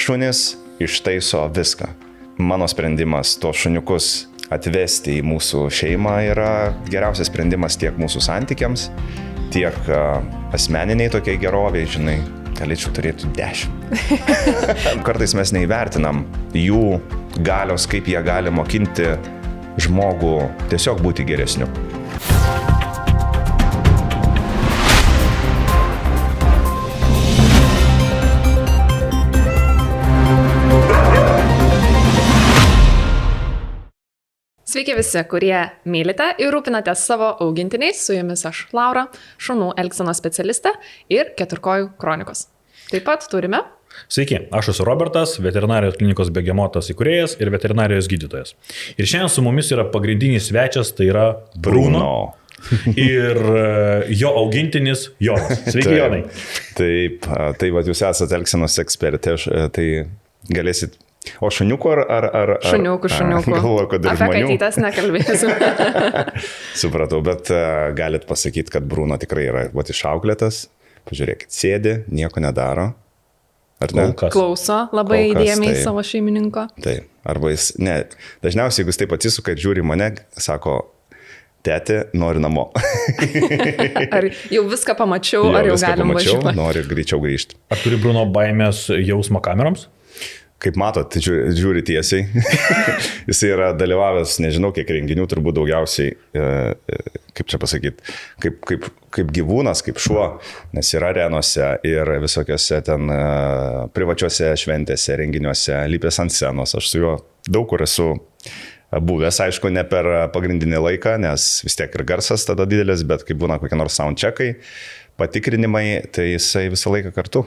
šunys ištaiso viską. Mano sprendimas tuos šuniukus atvesti į mūsų šeimą yra geriausias sprendimas tiek mūsų santykiams, tiek asmeniniai tokiai geroviai, žinai, galėčiau turėti 10. Kartais mes neįvertinam jų galios, kaip jie gali mokinti žmogų tiesiog būti geresniu. Sveiki visi, kurie mylite ir rūpinatės savo augintiniais. Su jumis aš, Laura, šunų elgsenos specialistė ir Keturkojų kronikos. Taip pat turime... Sveiki, aš esu Robertas, veterinarijos klinikos Begemotas įkūrėjas ir veterinarijos gydytojas. Ir šiandien su mumis yra pagrindinis svečias, tai yra Bruno. Ir jo augintinis Jonas. Sveiki, Jonai. Taip, jūs esate elgsenos ekspertė, tai galėsit... O šuniukų ar... Šuniukų. Galvoju, kad ir žmonių. Apie katytes nekalbėsiu. Supratau, bet galit pasakyti, kad Bruno tikrai yra išauklėtas. Pažiūrėkit, sėdi, nieko nedaro. Ar ne? Klauso labai įdėmiai savo šeimininko. Taip, arba jis... Ne, dažniausiai, jeigu jis taip atsisuka ir žiūri mane, sako, tėti, nori namo. Ar jau viską pamačiau, ar jau galim važiuoti? Nori greičiau grįžti. Ar turi Bruno baimės jausmo kameroms? Kaip matot, žiūri tiesiai. Jis yra dalyvavęs, nežinau kiek renginių, turbūt daugiausiai, kaip čia pasakyti, kaip gyvūnas, kaip šuo, nes yra arenose ir visokiose ten privačiose šventėse, renginiuose, lypęs ant scenos. Aš su juo daug kur esu buvęs, aišku, ne per pagrindinį laiką, nes vis tiek ir garsas tada didelis, bet kai būna kokie nors soundcheckai, patikrinimai, tai jisai visą laiką kartu.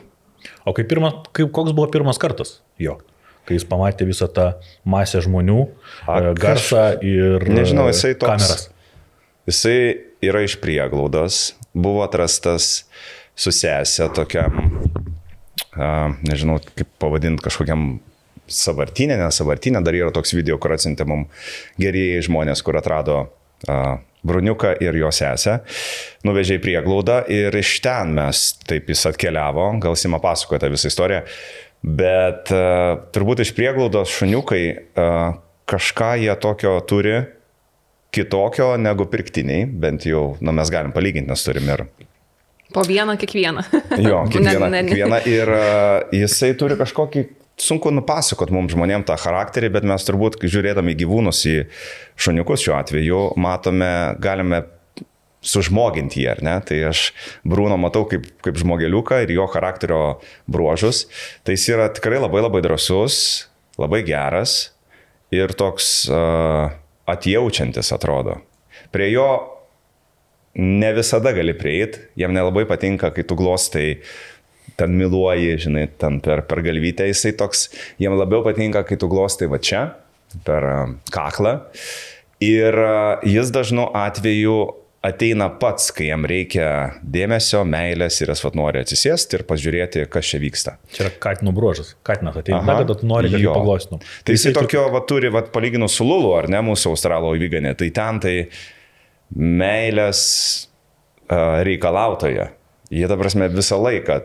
O koks buvo pirmas kartas jo, kai jis pamatė visą tą masę žmonių, garsą ir nežinau, jisai toks, kameras? Jisai yra iš prieglaudos, buvo atrastas su sesė tokiam, nežinau, kaip pavadinti, kažkokiam savartinė, dar yra toks video, kur atsintė mum gerieji žmonės, kur atrado Bruniuką ir jo sesę, nuvežė į prieglaudą ir iš ten mes, taip jis atkeliavo, gal Sima pasakoja tą visą istoriją, bet turbūt iš prieglaudos šuniukai kažką jie tokio turi kitokio negu pirktiniai, bent jau, mes galim palyginti, nes turim ir... Po vieną kiekvieną. Jo, kiekvieną ir jisai turi kažkokį... Sunku nupasakot mums žmonėm tą charakterį, bet mes turbūt, žiūrėdami gyvūnus į šuniukus šiuo atveju, matome, galime sužmoginti jį, ar ne? Tai aš Bruno matau kaip žmogeliuką ir jo charakterio bruožus. Tai jis yra tikrai labai labai drąsus, labai geras ir toks atjaučiantis atrodo. Prie jo ne visada gali prieiti, jam nelabai patinka, kai tu glostai ten miluoji, žinai, ten per galvytę jisai toks, jam labiau patinka, kai tu glostai va čia, per kaklą. Ir jis dažnu atveju ateina pats, kai jam reikia dėmesio, meilės ir jis nori atsisėsti ir pažiūrėti, kas čia vyksta. Čia yra katino bruožas. Katinas ateina, kada tu nori, kad jį paglostum. Tai jisai tokio turi, palyginus su Lulu, ar ne, mūsų australo įvyganė, tai ten tai meilės reikalautoja. Jie, ta prasme, visą laiką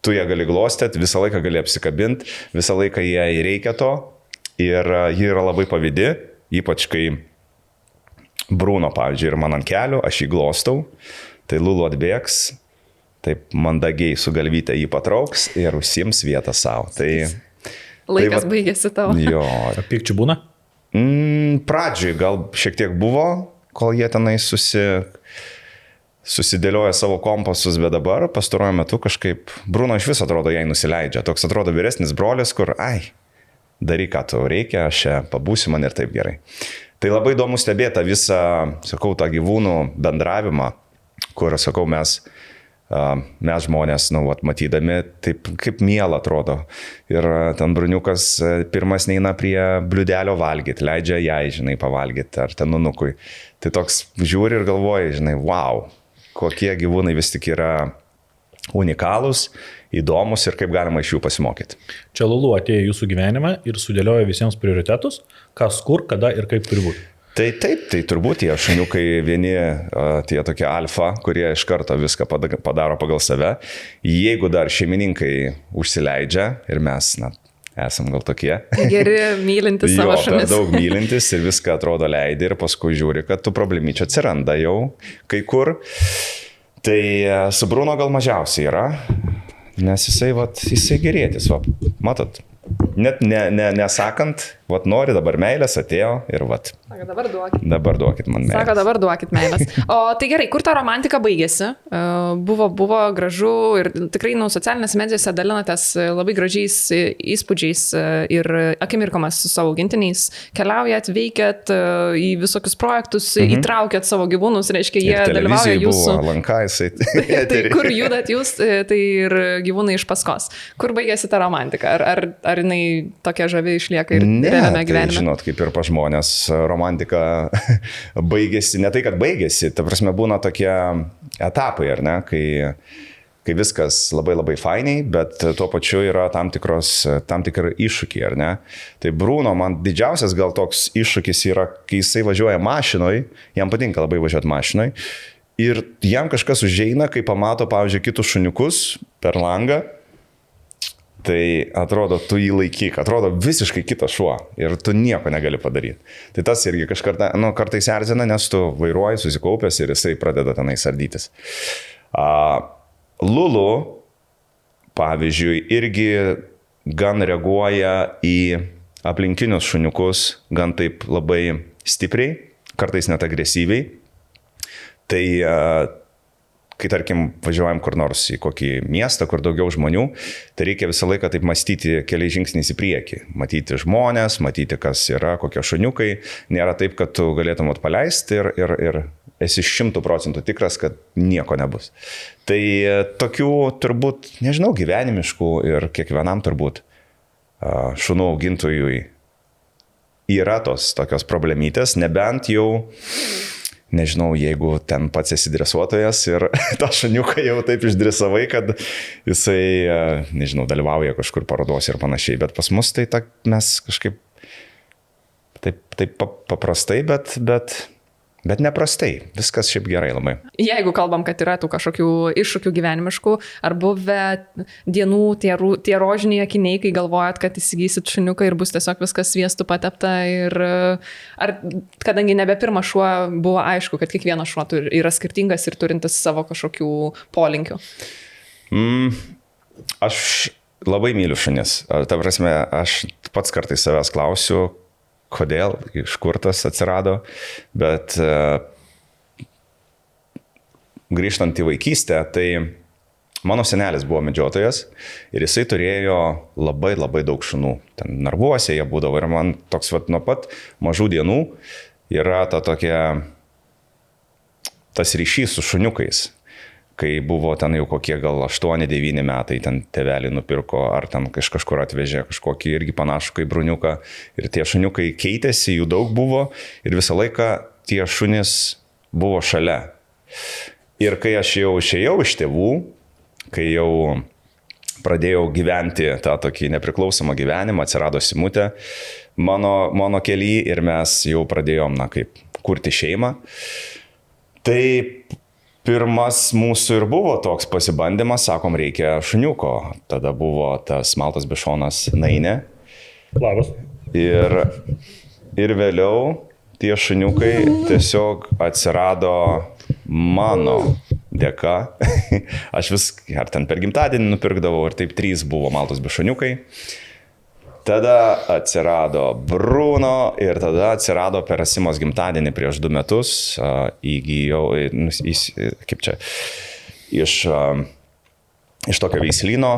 tu ją gali glostėt, visą laiką gali apsikabinti, visą laiką jai reikia to ir ji yra labai pavydi, ypač kai Bruno, pavyzdžiui, ir man ant kelių, aš jį glostau, tai Lulu atbėgs, taip mandagiai su galvyte jį patrauks ir užsiims vietą savo. Laikas baigėsi tavo. Jo. Pykčių būna? Pradžioj gal šiek tiek buvo, kol jie tenai susidėlioja savo kompasus, bet dabar pastaruoju metu kažkaip Bruno iš vis atrodo jai nusileidžia. Toks atrodo vyresnis brolis, kur, daryk, ką tau reikia, aš čia pabūsiu man ir taip gerai. Tai labai įdomu stebėti visą, sakau, tą gyvūnų bendravimą, kur, sakau, mes žmonės, matydami, taip kaip miela atrodo. Ir ten Bruniukas pirmas neina prie bliudelio valgyti, leidžia jai, žinai, pavalgyti, ar ten nunukui. Tai toks žiūri ir galvoja, žinai, wow, kokie gyvūnai vis tik yra unikalūs, įdomus ir kaip galima iš jų pasimokyti. Čia Lulu atėjo į jūsų gyvenimą ir sudėliojo visiems prioritetus, kas, kur, kada ir kaip turi būti. Tai taip, tai turbūt tie šuniukai vieni, tie tokie alfa, kurie iš karto viską padaro pagal save. Jeigu dar šeimininkai užsileidžia ir mes esam gal tokie. Geri, mylintis savo šunis. Daug mylintis ir viską atrodo leidai ir paskui žiūri, kad tų problemyčių atsiranda jau kai kur. Tai su Bruno gal mažiausiai yra, nes jisai gerėtis, matot. Net nesakant, nori dabar meilės, atėjo ir Sako, dabar duokit. Dabar duokit man meilės. Sako, dabar duokit meilės. O tai gerai, kur ta romantika baigėsi? Buvo gražu ir tikrai socialinėse medijose dalinatės labai gražiais įspūdžiais ir akimirkomis su savo augintiniais. Keliaujat, veikiat į visokius projektus, įtraukėt savo gyvūnus, reiškia, jie dalyvauja jūsų. Tai kur judat jūs, tai ir gyvūnai iš paskos. Kur baigėsi ta romantika? Ar jinai tokia žavi išlieka ir realiame gyvenime? Žinot, kaip ir pa žmonės, romantika baigėsi, ne tai, kad baigėsi, ta prasme būna tokie etapai, ar ne, kai viskas labai labai fainiai, bet tuo pačiu yra tam tikri iššūkiai, ar ne. Tai Bruno, man didžiausias gal toks iššūkis yra, kai jisai važiuoja mašinoj, jam patinka labai važiuoti mašinoj, ir jam kažkas užeina, kai pamato, pavyzdžiui, kitus šuniukus per langą. Tai atrodo, tu jį laikyk, atrodo visiškai kitas šuo ir tu nieko negali padaryti. Tai tas irgi kartais erzina, nes tu vairuoji, susikaupęs ir jisai pradeda tenai sardytis. Lulu, pavyzdžiui, irgi gan reaguoja į aplinkinius šuniukus, gan taip labai stipriai, kartais net agresyviai. Tai kai, tarkim, važiuojam kur nors į kokį miestą, kur daugiau žmonių, tai reikia visą laiką taip mąstyti keliais žingsniais į priekį. Matyti žmonės, matyti, kas yra, kokie šuniukai. Nėra taip, kad tu galėtum paleisti ir esi 100% tikras, kad nieko nebus. Tai tokių turbūt, nežinau, gyvenimiškų ir kiekvienam turbūt šunų augintojui yra tos tokios problemytės, nebent jau nežinau, jeigu ten pats esi dresuotojas ir tą šuniuką jau taip išdresavai, kad jisai, nežinau, dalyvauja kažkur parodos ir panašiai, bet pas mus tai mes kažkaip taip paprastai, bet neprastai. Viskas šiaip gerai labai. Jeigu kalbam, kad yra tų kažkokių iššūkių gyvenimiškų, ar buvę dienų tie rožiniai akiniai, kai galvojat, kad įsigysit šuniuką ir bus tiesiog viskas sviestu patepta ir ar kadangi nebe pirmas šuo, buvo aišku, kad kiekvienas šuo yra skirtingas ir turintis savo kažkokių polinkių? Aš labai myliu šunis. Ta prasme, aš pats kartais savęs klausiu, kodėl, iš kur tas atsirado, bet grįžtant į vaikystę, tai mano senelis buvo medžiotojas ir jisai turėjo labai labai daug šunų. Ten narvuose jie būdavo ir man toks nuo pat mažų dienų yra tas ryšys su šuniukais. Kai buvo ten jau kokie gal 8-9 metai, ten tėvelį nupirko, ar ten kažkur atvežė kažkokį irgi panašų kaip bruniuką. Ir tie šuniukai keitėsi, jų daug buvo ir visą laiką tie šunys buvo šalia. Ir kai aš jau išėjau iš tėvų, kai jau pradėjau gyventi tą tokį nepriklausomą gyvenimą, atsirado Simutė mano kely ir mes jau pradėjom, kaip kurti šeimą. Tai pirmas mūsų ir buvo toks pasibandymas, sakom, reikia šuniuko. Tada buvo tas Maltos bišonas Nainė. Labas. Ir vėliau tie šuniukai tiesiog atsirado mano dėka. Aš ar ten per gimtadienį nupirkdavau ir taip 3 buvo Maltos bišoniukai. Tada atsirado Bruno ir tada atsirado per Asimos gimtadienį prieš 2 metus. Įgijau, iš tokio veislyno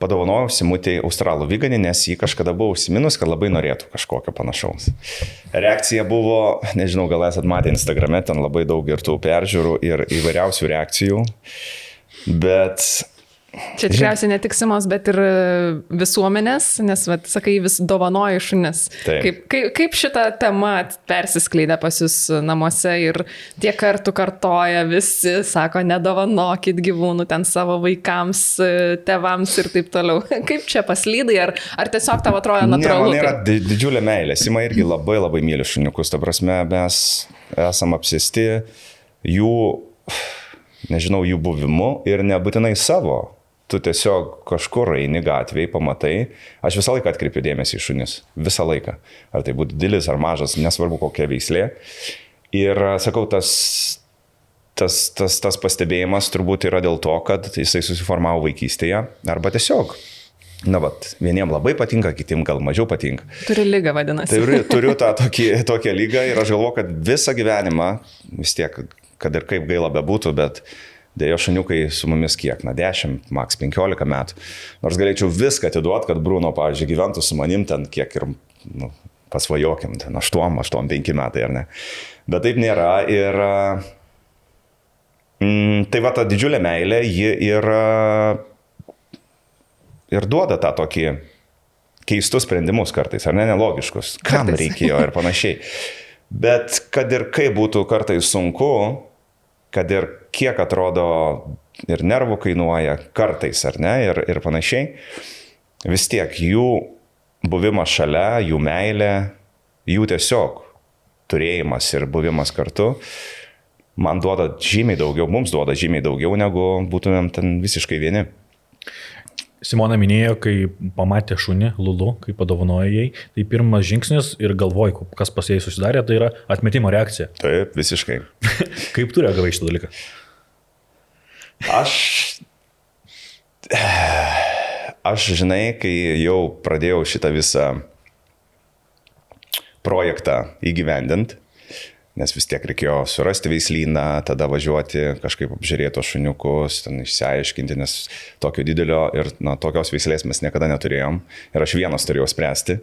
padovanojau Simutei australų viganį, nes jį kažkada buvo užsiminus, kad labai norėtų kažkokio panašaus. Reakcija buvo, nežinau, gal esat matę Instagrame, ten labai daug ir tų peržiūrų ir įvairiausių reakcijų, bet čia tikriausiai ne tik Simos, bet ir visuomenės, nes, sakai, vis dovanoji šunis. Kaip šita tema persiskleidė pas jūs namuose ir tiek kartų kartoja visi, sako, nedovanokit gyvūnų ten savo vaikams, tėvams ir taip toliau. Kaip čia paslydai, ar tiesiog tavo atrodo natūralu? Ne, man yra didžiulė meilė. Sima irgi labai labai myli šuniukus. Ta prasme, mes esam apsėsti jų buvimu ir nebūtinai savo tu tiesiog kažkur eini gatvėje, pamatai, aš visą laiką atkreipiu dėmesį į šunis, visą laiką. Ar tai būtų didelis ar mažas, nesvarbu kokia veislė. Ir sakau, tas pastebėjimas turbūt yra dėl to, kad jisai susiformavo vaikystėje, arba tiesiog, vieniem labai patinka, kitiem gal mažiau patinka. Turi lygą, vadinasi. Turiu tą tokią lygą ir aš galvoju, kad visą gyvenimą, vis tiek, kad ir kaip gaila bebūtų, bet dėjo šuniukai su mumis kiek, 10, maks 15 metų. Nors galėčiau viską atiduoti, kad Bruno, pavyzdžiui, gyventų su manim ten kiek ir, pasvajokim, ten 8-5 metai, ar ne. Bet taip nėra ir tai va ta didžiulė meilė, ji ir duoda tą tokį keistus sprendimus kartais, ar ne, nelogiškus, kam reikėjo ir panašiai. Bet kad ir kaip būtų kartais sunku, kad ir kiek atrodo ir nervų kainuoja kartais, ar ne, ir panašiai, vis tiek jų buvimas šalia, jų meilė, jų tiesiog turėjimas ir buvimas kartu, man duoda žymiai daugiau, mums duoda žymiai daugiau, negu būtumėm ten visiškai vieni. Simona minėjo, kai pamatė šunį, Lulu, kai padovanojo jai, tai pirmas žingsnis ir galvoju, kas pas jai susidarė, tai yra atmetimo reakcija. Taip, visiškai. Kaip tu reagavai šitą dalyką? Aš, žinai, kai jau pradėjau šitą visą projektą įgyvendinti, nes vis tiek reikėjo surasti veislyną, tada važiuoti, kažkaip apžiūrėti tos šuniukus, ten išsiaiškinti, nes tokio didelio ir tokios veislės mes niekada neturėjom. Ir aš vienas turėjau spręsti.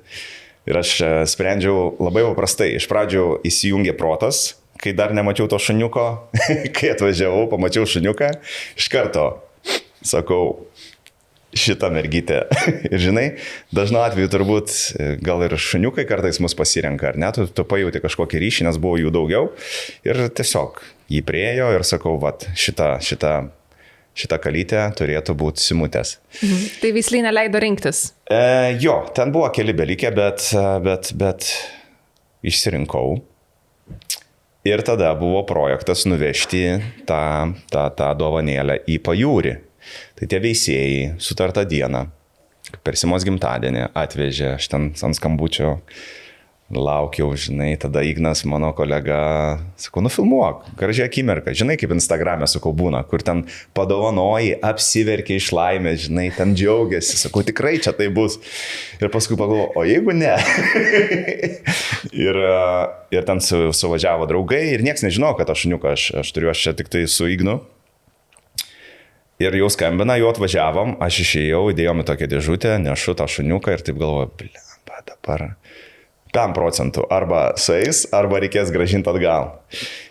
Ir aš sprendžiau labai paprastai. Iš pradžių įsijungė protas, kai dar nemačiau to šuniuko, kai atvažiavau, pamačiau šuniuką, iš karto sakau, šitą mergytę. Ir žinai, dažnu atveju turbūt gal ir šuniukai kartais mus pasirenka, ar ne, tu pajauti kažkokį ryšį, nes buvo jų daugiau. Ir tiesiog jį priėjo ir sakau, šitą kalytę turėtų būti Simutės. Tai veislyne leido rinktis? Jo, ten buvo keli belikę, bet išsirinkau. Ir tada buvo projektas nuvežti tą dovanėlę į pajūrį. Tai tie veisėjai sutartą dieną, per Simos gimtadienį atvežė, aš ten ant skambučio laukiau, žinai, tada Ignas, mano kolega, sakau, nufilmuok, gražią akimirką, žinai, kaip Instagram'e, sakau, būna, kur ten padovanoji, apsiverkia iš laimės, žinai, ten džiaugiasi, sakau, tikrai čia tai bus. Ir paskui pagalvoju, o jeigu ne? ir ten suvažiavo draugai ir nieks nežinojo, kad aš šuniuką, aš turiu aš čia tik tai su Ignu. Ir jau skambina, jau atvažiavom, aš išėjau, įdėjom į tokią dėžutę, nešu tą šuniuką ir taip galvoju, blemba, dabar 5% arba sueis, arba reikės grąžinti atgal.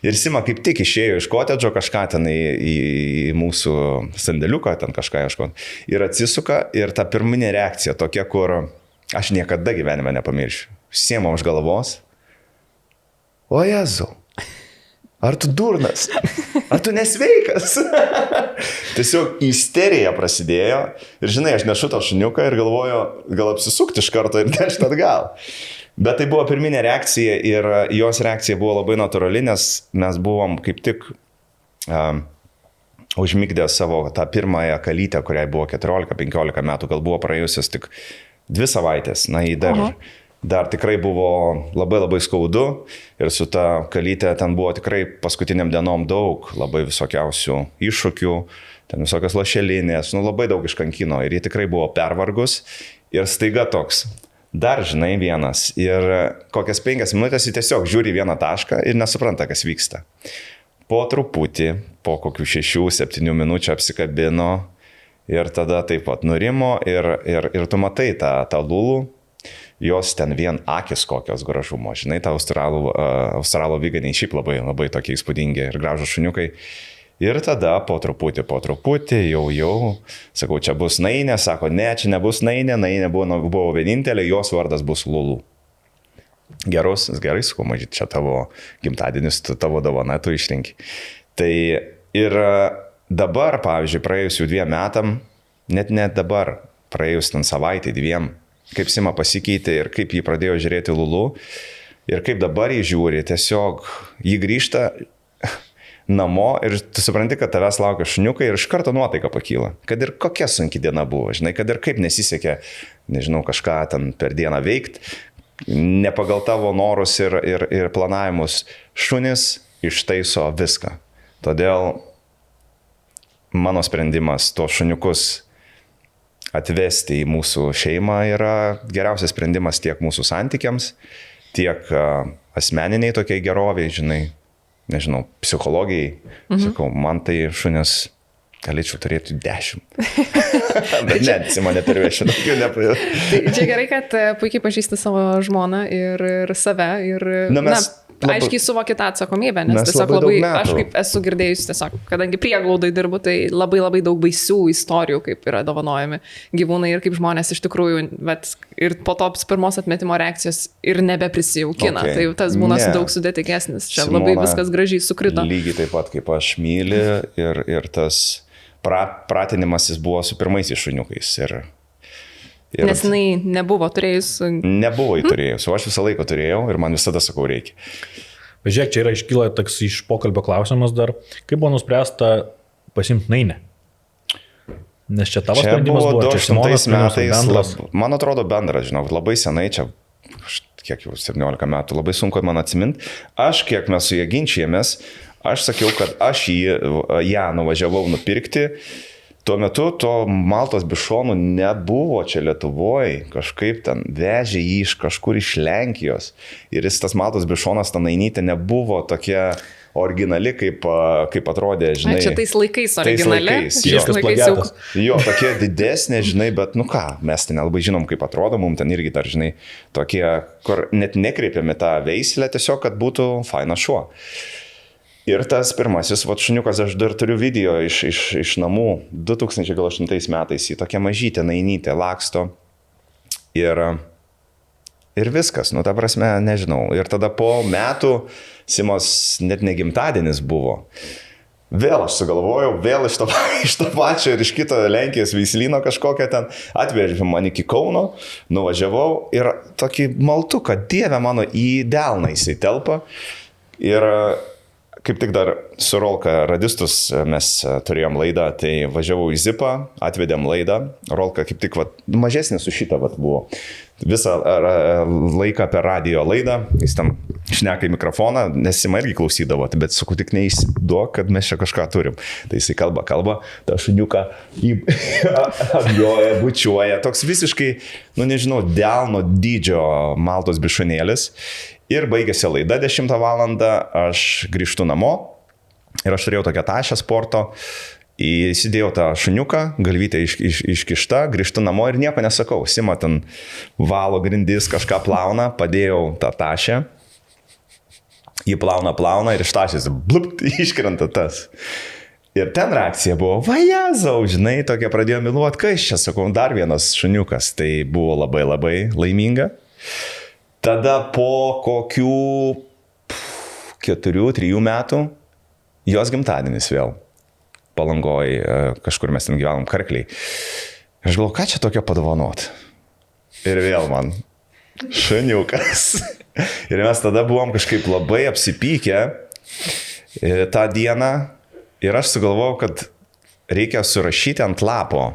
Ir Sima kaip tik išėjo iš kotedžo kažką ten į mūsų sandėliuką, ten kažką ieškoti. Ir atsisuka ir ta pirminė reakcija tokia, kur aš niekada gyvenime nepamiršiu. Siema už galvos. O Jėzau. Ar tu durnas? Ar tu nesveikas? Tiesiog isterija prasidėjo. Ir žinai, aš nešu tą šuniuką ir galvoju, gal apsisukti iš karto ir nešti atgal. Bet tai buvo pirminė reakcija ir jos reakcija buvo labai natūrali, nes mes buvom kaip tik užmigdę savo tą pirmąją kalytę, kuriai buvo 14-15 metų, gal buvo praėjusios tik 2 savaitės. Na, jį dar tikrai buvo labai skaudu ir su ta kalytė ten buvo tikrai paskutiniam dienom daug labai visokiausių iššūkių, ten visokios lašelinės, labai daug iškankino ir ji tikrai buvo pervargus ir staiga toks, dar žinai vienas ir kokias 5 minutės ji tiesiog žiūri vieną tašką ir nesupranta, kas vyksta. Po truputį, po kokių 6-7 minučių apsikabino ir tada taip pat nurimo ir tu matai tą Lulu. Jos ten vien akis kokios gražumo, žinai, ta australų viganiai šiaip labai tokie įspūdingi ir gražūs šuniukai. Ir tada po truputį, jau, sakau, čia bus Nainė, sako, ne, čia nebus Nainė buvo vienintelė, jos vardas bus Lulu. Gerai, sakau, mažyt, čia tavo gimtadienis, tavo dovana, tu išrinki. Tai ir dabar, pavyzdžiui, praėjus jau 2 metam, net dabar, praėjus ten savaitę, 2, kaip Sima pasikeitė ir kaip jį pradėjo žiūrėti Lulu ir kaip dabar jį žiūri, tiesiog jį grįžta, namo ir tu supranti, kad tavęs laukia šuniukai ir iš karto nuotaika pakyla. Kad ir kokia sunki diena buvo, žinai, kad ir kaip nesisekė, nežinau, kažką ten per dieną veikti, ne pagal tavo norus ir planavimus, šunis ištaiso viską. Todėl mano sprendimas to šuniukus atvesti į mūsų šeimą yra geriausias sprendimas tiek mūsų santykiams, tiek asmeniniai tokiai geroviai, žinai, nežinau, psichologijai. Sakau, man tai šunis galėčiau turėti 10. Bet ne, mane turiu, aš daugiau Tai čia gerai, kad puikiai pažįsti savo žmoną ir save ir aiškiai suvoki tą atsakomybę, nes tiesiog labai, aš kaip esu girdėjus, tiesiog, kadangi prieglaudai dirbu, tai labai daug baisių istorijų, kaip yra dovanojami gyvūnai ir kaip žmonės iš tikrųjų, bet ir po to pirmos atmetimo reakcijos ir nebeprisijaukia. Tai tas būna daug sudėtingesnis. Čia Simona labai viskas gražiai sukrito. Lygiai taip pat kaip aš myli ir tas pratinimasis buvo su pirmaisiais šuniukais. Nes jinai nebuvo turėjus. Nebuvo įturėjus, o aš visą laiką turėjau ir man visada sakau reikia. Bet žiūrėk, čia yra iškyla toks iš pokalbio klausimas dar, kaip buvo nuspręsta pasimti Nainę? Nes čia tavo sprendimas buvo 2008 metais, man atrodo bendras, žinau, labai senai, čia kiek jau 17 metų, labai sunku man atsiminti. Aš, kiek mes su jie ginčijėmės, aš sakiau, kad aš ją nuvažiavau nupirkti. Tuo metu to Maltos bišonų nebuvo čia Lietuvoje, kažkaip ten vežė jį iš kažkur iš Lenkijos. Ir tas Maltos bišonas, ta Nainytė, nebuvo tokia originali, kaip atrodė, žinai. Čia tais laikais originali. Jo, tokia didesnė, žinai, bet nu ką, mes ten nelabai žinom, kaip atrodo, mums ten irgi dar, žinai, tokie, kur net nekreipiami tą veislę, tiesiog, kad būtų fainas šuo. Ir tas pirmasis šuniukas, aš dar turiu video iš namų, 2008 metais, į tokią mažytę Nainytę laksto. Ir viskas, nu ta prasme, nežinau. Ir tada po metų Simos net ne gimtadienis buvo. Vėl aš sugalvojau, vėl iš to pačio ir iš kito Lenkijos veislyno kažkokią ten atvežė man iki Kauno, nuvažiavau ir tokį maltuką, dieve mano, į delną jisai telpa. Ir kaip tik dar su Rolka Radistus mes turėjom laidą, tai važiavau į Zipą, atvedėm laidą. Rolka kaip tik mažesnis su šitą buvo. Visą laiką per radio laidą, jis tam šneka į mikrofoną, nes jis irgi klausydavo, bet sakau, tik neįsiduok, kad mes čia kažką turim. Tai jisai kalba, tą šuniuką apjoja, bučiuoja, toks visiškai, nu nežinau, delno dydžio Maltos bišonėlis. Ir baigėsi laida 10 valandą, aš grįžtu namo ir aš turėjau tokią tašę sporto, įsidėjau tą šuniuką, galvytę iškišta, grįžtu namo ir nieko nesakau. Sima ten valo grindis, kažką plauna, padėjau tą tašę, jį plauna ir iš tašės blupt, iškrenta tas. Ir ten reakcija buvo, vajazau, žinai, tokia pradėjo miluoti, kas čia, sakau, dar vienas šuniukas, tai buvo labai laiminga. Tada po kokių 4-3 metų jos gimtadienis vėl. Palangoje, kažkur mes ten gyvenom Karkliai. Aš galvoju, ką čia tokio padovanot? Ir vėl man šuniukas. Ir mes tada buvom kažkaip labai apsipykę tą dieną. Ir aš sugalvojau, kad reikia surašyti ant lapo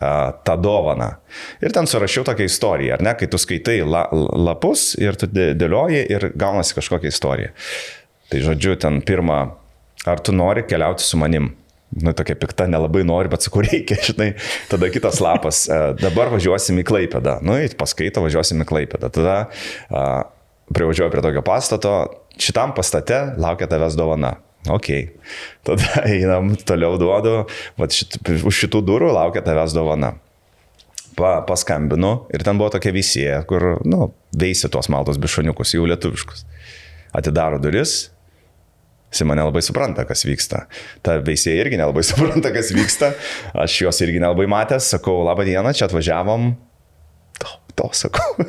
tą dovaną. Ir ten surašiau tokią istoriją, ar ne, kai tu skaitai lapus ir tu dėlioji ir gaunasi kažkokią istoriją. Tai žodžiu, ten pirmą, ar tu nori keliauti su manim? Nu, tokia pikta, nelabai nori, bet sakau, reikia, žinai. Tada kitas lapas, dabar važiuosim į Klaipėdą. Nu, paskaito, važiuosim į Klaipėdą. Tada privažiuoju prie tokio pastato, šitam pastate laukia tavęs dovana. Ok, tada einam, toliau duodu, už šitų durų laukia tavęs dovana. Paskambinu ir ten buvo tokia veisėja, kur, veisi tuos Maltos bišoniukus, jau lietuviškus. Atidaro duris, Sima nelabai supranta, kas vyksta. Ta veisėja irgi nelabai supranta, kas vyksta. Aš jos irgi nelabai matęs, sakau, labą dieną, čia atvažiavom. To sakau.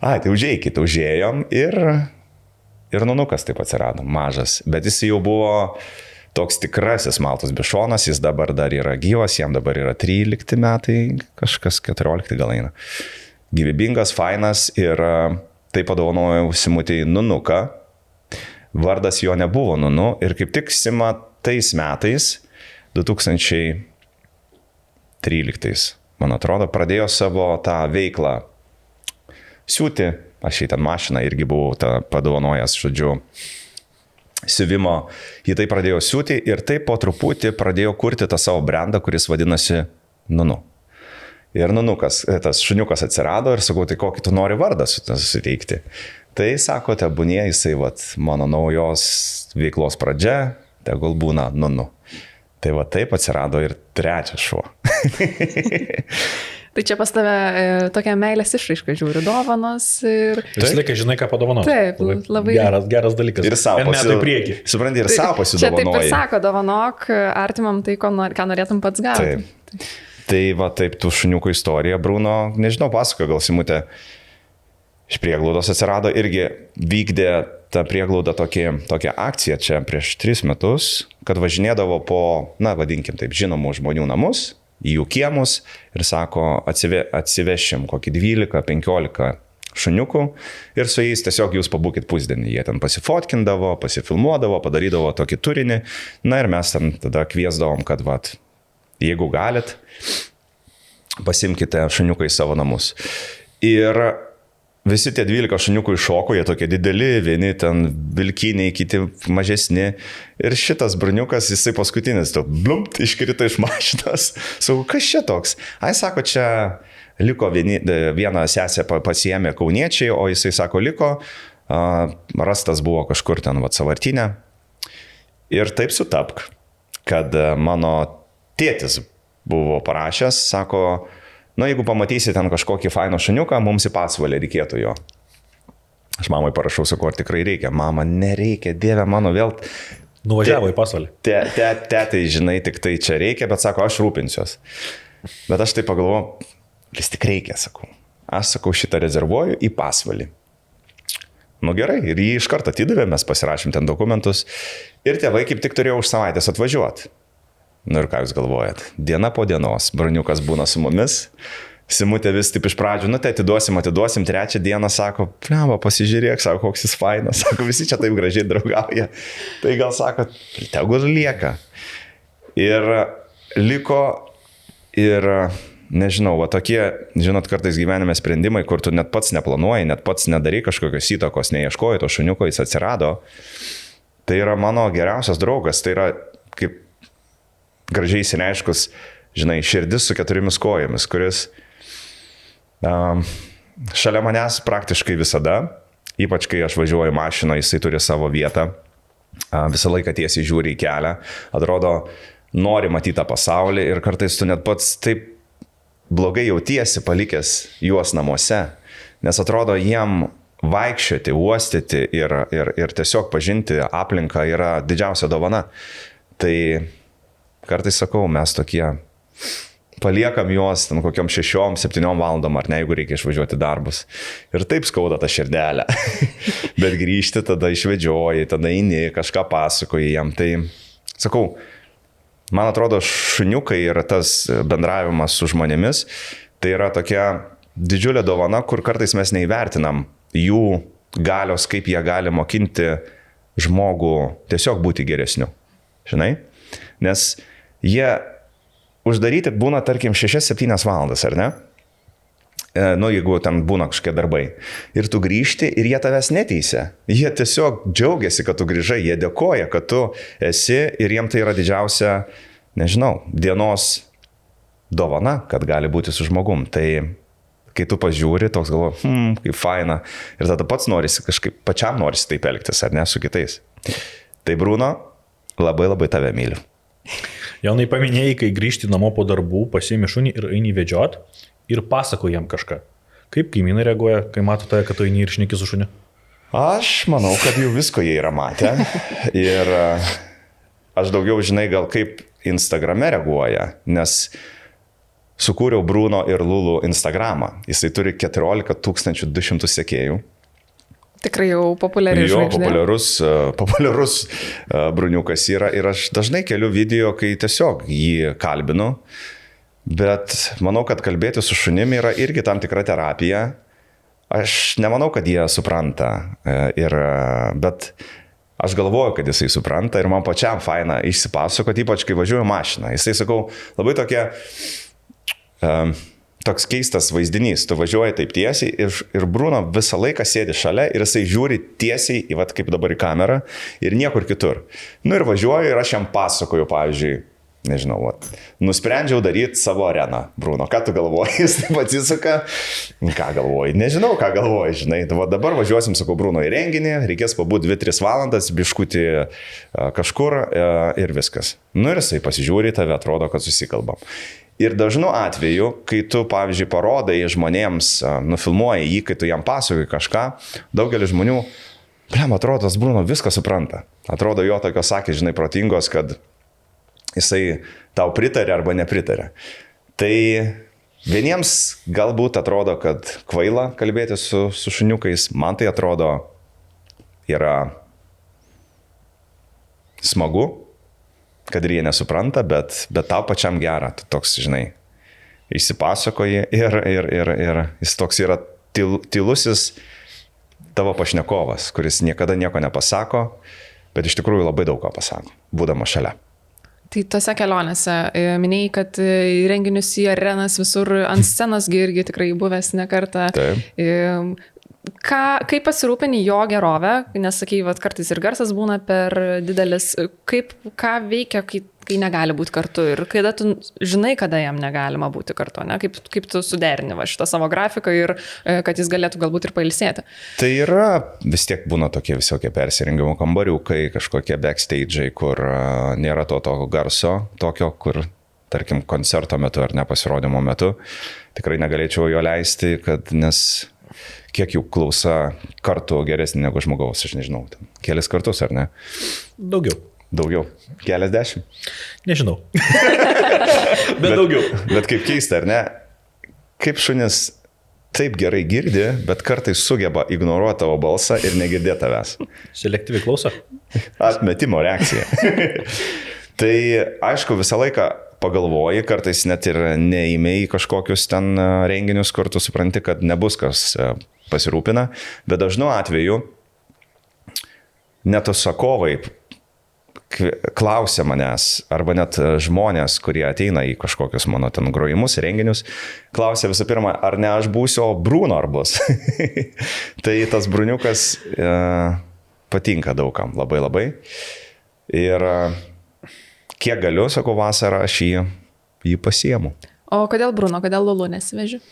Tai užėjom ir nunukas taip atsirado, mažas. Bet jis jau buvo toks tikrasis Maltos bišonas, jis dabar dar yra gyvas, jam dabar yra 13 metai, kažkas 14 gal eina. Gyvybingas, fainas ir tai padovanojau Simutei nunuką. vardas jo nebuvo Nunu ir kaip tik Sima tais metais, 2013, man atrodo, pradėjo savo tą veiklą siūti, aš į ten mašiną irgi buvau padovanojęs, žodžiu, siuvimo, jį tai pradėjo siūti ir tai po truputį pradėjo kurti tą savo brandą, kuris vadinasi Nunu. Ir Nunukas, tas šuniukas atsirado ir sakau, tai kokį tu nori vardą suteikti. Tai sako, tebūnie jisai, mano naujos veiklos pradžia, tegul būna Nunu. Tai taip atsirado ir trečias šuo. Tai čia pas tave tokia meilės išraiška žiūri, dovanos ir... Tu visą laiką žinai, ką padovanoti. Taip, labai... Geras dalykas. Ir savo pasidovanoti. Supranti, ir savo pasidovanoti. Čia taip ir sako, dovanok artimam tai, ką norėtum pats gauti. Taip. Tai taip, tų šuniukų istorija, Bruno, nežinau, pasakojo, gal Simutė iš prieglaudos atsirado, irgi vykdė tą prieglaudą tokią akciją čia prieš 3 metus, kad važinėdavo po, vadinkim taip, žinomų žmonių namus, į jų kiemus ir sako, atsivešim kokį 12-15 šuniukų ir su jais tiesiog jūs pabūkit pusdienį. Jie ten pasifotkindavo, pasifilmuodavo, padarydavo tokį turinį, ir mes ten tada kviesdavom, kad jeigu galit, pasimkite šuniuką į savo namus. Ir visi tie 12 šuniukų iššoko, jie tokie dideli, vieni ten vilkiniai, kiti mažesni. Ir šitas bruniukas, jisai paskutinis, blumpt, iškrito iš mašinos. Sakau, kas čia toks? Ai, sako, čia liko vieną sesę pasiėmė kauniečiai, o jisai sako, liko, rastas buvo kažkur ten Savartinė. Ir taip sutapk, kad mano tėtis buvo parašęs, sako, jeigu pamatysi ten kažkokį fainą šuniuką, mums į Pasvalį reikėtų jo. Aš mamai parašau, sakau, ar tikrai reikia. Mama, nereikia, Dieve mano, vėl... Nuvažiavo į Pasvalį. Tetai, žinai, tik tai čia reikia, bet sako, aš rūpinsiuos. Bet aš tai pagalvoju, vis tik reikia, sakau. Aš sakau, šitą rezervuoju į Pasvalį. Gerai, ir jį iš karto atidavė, mes pasirašėm ten dokumentus ir tėvai kaip tik turėjo už savaitės atvažiuoti. Ir ką jūs galvojat? Diena po dienos, bruniukas būna su mumis, Simutė vis taip iš pradžių, tai atiduosim, 3 dieną, sako, pasižiūrėk, sako, koks jis fainas, sako, visi čia taip gražiai draugauja. Tai gal sako, tegul lieka. Ir liko ir, nežinau, tokie, žinot, kartais gyvenime sprendimai, kur tu net pats neplanuoji, net pats nedarai kažkokios įtakos, neieškoji to šuniuko, jis atsirado. Tai yra mano geriausias draugas, tai yra kaip gražiai įsireiškus, žinai, širdis su 4 kojomis, kuris šalia manęs praktiškai visada, ypač kai aš važiuoju mašiną, jisai turi savo vietą, visą laiką tiesiai žiūri į kelią, atrodo, nori matyti tą pasaulį ir kartais tu net pats taip blogai jautiesi palikęs juos namuose, nes atrodo, jiem vaikščioti, uostyti ir tiesiog pažinti aplinką yra didžiausia dovana. Tai kartais sakau, mes tokie paliekam juos ten kokiom 6-7 valandom, ar ne, jeigu reikia išvažiuoti darbus. Ir taip skauda tą širdelę. Bet grįžti tada išvedžioji, tada eini, kažką pasakoji jam. Tai sakau, man atrodo, šuniukai ir tas bendravimas su žmonėmis, tai yra tokia didžiulė dovana, kur kartais mes neįvertinam jų galios, kaip jie gali mokinti žmogų tiesiog būti geresniu. Žinai? Nes jie uždaryti būna, tarkim, 6-7 valandas, ar ne? Jeigu ten būna kažkokie darbai. Ir tu grįžti ir jie tavęs neteisia. Jie tiesiog džiaugiasi, kad tu grįžai, jie dėkoja, kad tu esi ir jiem tai yra didžiausia, nežinau, dienos dovana, kad gali būti su žmogum. Tai kai tu pažiūri, toks galvo, kaip faina. Ir tada pats norisi, kažkaip pačiam norisi taip elgtis, ar ne, su kitais. Tai Bruno, labai labai tave myliu. Jaunai paminėjai, kai grįžti namo po darbų, pasiimi šunį ir eini vedžiot ir pasakoji jam kažką. Kaip kaimynai reaguoja, kai mato tave, kad tu eini ir šneki su šuniu? Aš manau, kad jau visko jie yra matę. Ir aš daugiau žinai, gal kaip Instagrame reaguoja, nes sukūriau Bruno ir Lulu Instagramą. Jisai turi 14 200 sekėjų. Tikrai jau populiari žvaigždė. Jo, populiarus bruniukas yra ir aš dažnai keliu video, kai tiesiog jį kalbinu, bet manau, kad kalbėti su šunimi yra irgi tam tikra terapija. Aš nemanau, kad jie supranta, bet aš galvoju, kad jisai supranta ir man pačiam faina išsipasakoti, ypač kai važiuoju mašiną. Jisai, sakau, labai tokia... toks keistas vaizdinys, tu važiuoji taip tiesiai ir Bruno visą laiką sėdi šalia ir jisai žiūri tiesiai, vat kaip dabar į kamerą ir niekur kitur. Nu ir važiuoju ir aš jam pasakoju, pavyzdžiui, nežinau, vat, nusprendžiau daryti savo areną. Bruno, ką tu galvoji? Jis taip atsisuka, ką galvoji? Nežinau, ką galvoji, žinai. Va dabar važiuosim, sakau, Bruno, į renginį, reikės pabūti 2-3 valandas, biškutį kažkur ir viskas. Nu ir jisai pasižiūri, tave atrodo, kad susikalbam. Ir dažnu atveju, kai tu, pavyzdžiui, parodai žmonėms, nufilmuoji jį, kai tu jam pasakoji kažką, daugelis žmonių, atrodo, tas Bruno viską supranta. Atrodo, jo tokios sakė, žinai, protingos, kad jisai tau pritarė arba nepritarė. Tai vieniems galbūt atrodo, kad kvaila kalbėti su šuniukais, man tai atrodo yra smagu, kad ir jie nesupranta, bet tau pačiam gera, tu toks, žinai, išsipasakoji ir jis toks yra tylusis tavo pašnekovas, kuris niekada nieko nepasako, bet iš tikrųjų labai daug ko pasako, būdamas šalia. Tai tose kelionėse minėjai, kad į renginius į arenas visur ant scenos irgi tikrai buvęs ne kartą. Taip. Kaip pasirūpini jo gerovę, nes sakai, kartais ir garsas būna per didelis, ką veikia, kai negali būti kartu ir kada tu žinai, kada jam negalima būti kartu, ne? Kaip tu suderini šitą savo grafiką ir kad jis galėtų galbūt ir pailsėti. Tai yra, vis tiek būna tokie visokie persirengimo kambariukai, kažkokie backstage'ai, kur nėra to garso, tokio, kur, tarkim, koncerto metu ar nepasirodymo metu, tikrai negalėčiau jo leisti, nes kiek jų klausa kartų geresnė negu žmogaus, aš nežinau, kelis kartus ar ne? Daugiau. Keliasdešimt? Nežinau. bet daugiau. Bet kaip keista, ar ne? Kaip šunis taip gerai girdi, bet kartais sugeba ignoruoti tavo balsą ir negirdėti tavęs. Selektyvi klausa. Atmetimo reakcija. Tai aišku, visą laiką pagalvoji, kartais net ir neįmei kažkokius ten renginius, kur tu supranti, kad nebus kas pasirūpina, bet dažnu atveju net užsakovai klausia manęs, arba net žmonės, kurie ateina į kažkokius mano ten grojimus, renginius, klausia visų pirma, ar ne aš būsiu, o Bruno ar bus. Tai tas Bruniukas patinka daugam, labai. Ir kiek galiu, sakau, vasarą aš jį pasiemu. O kodėl Bruno, kodėl Lulu nesiveži?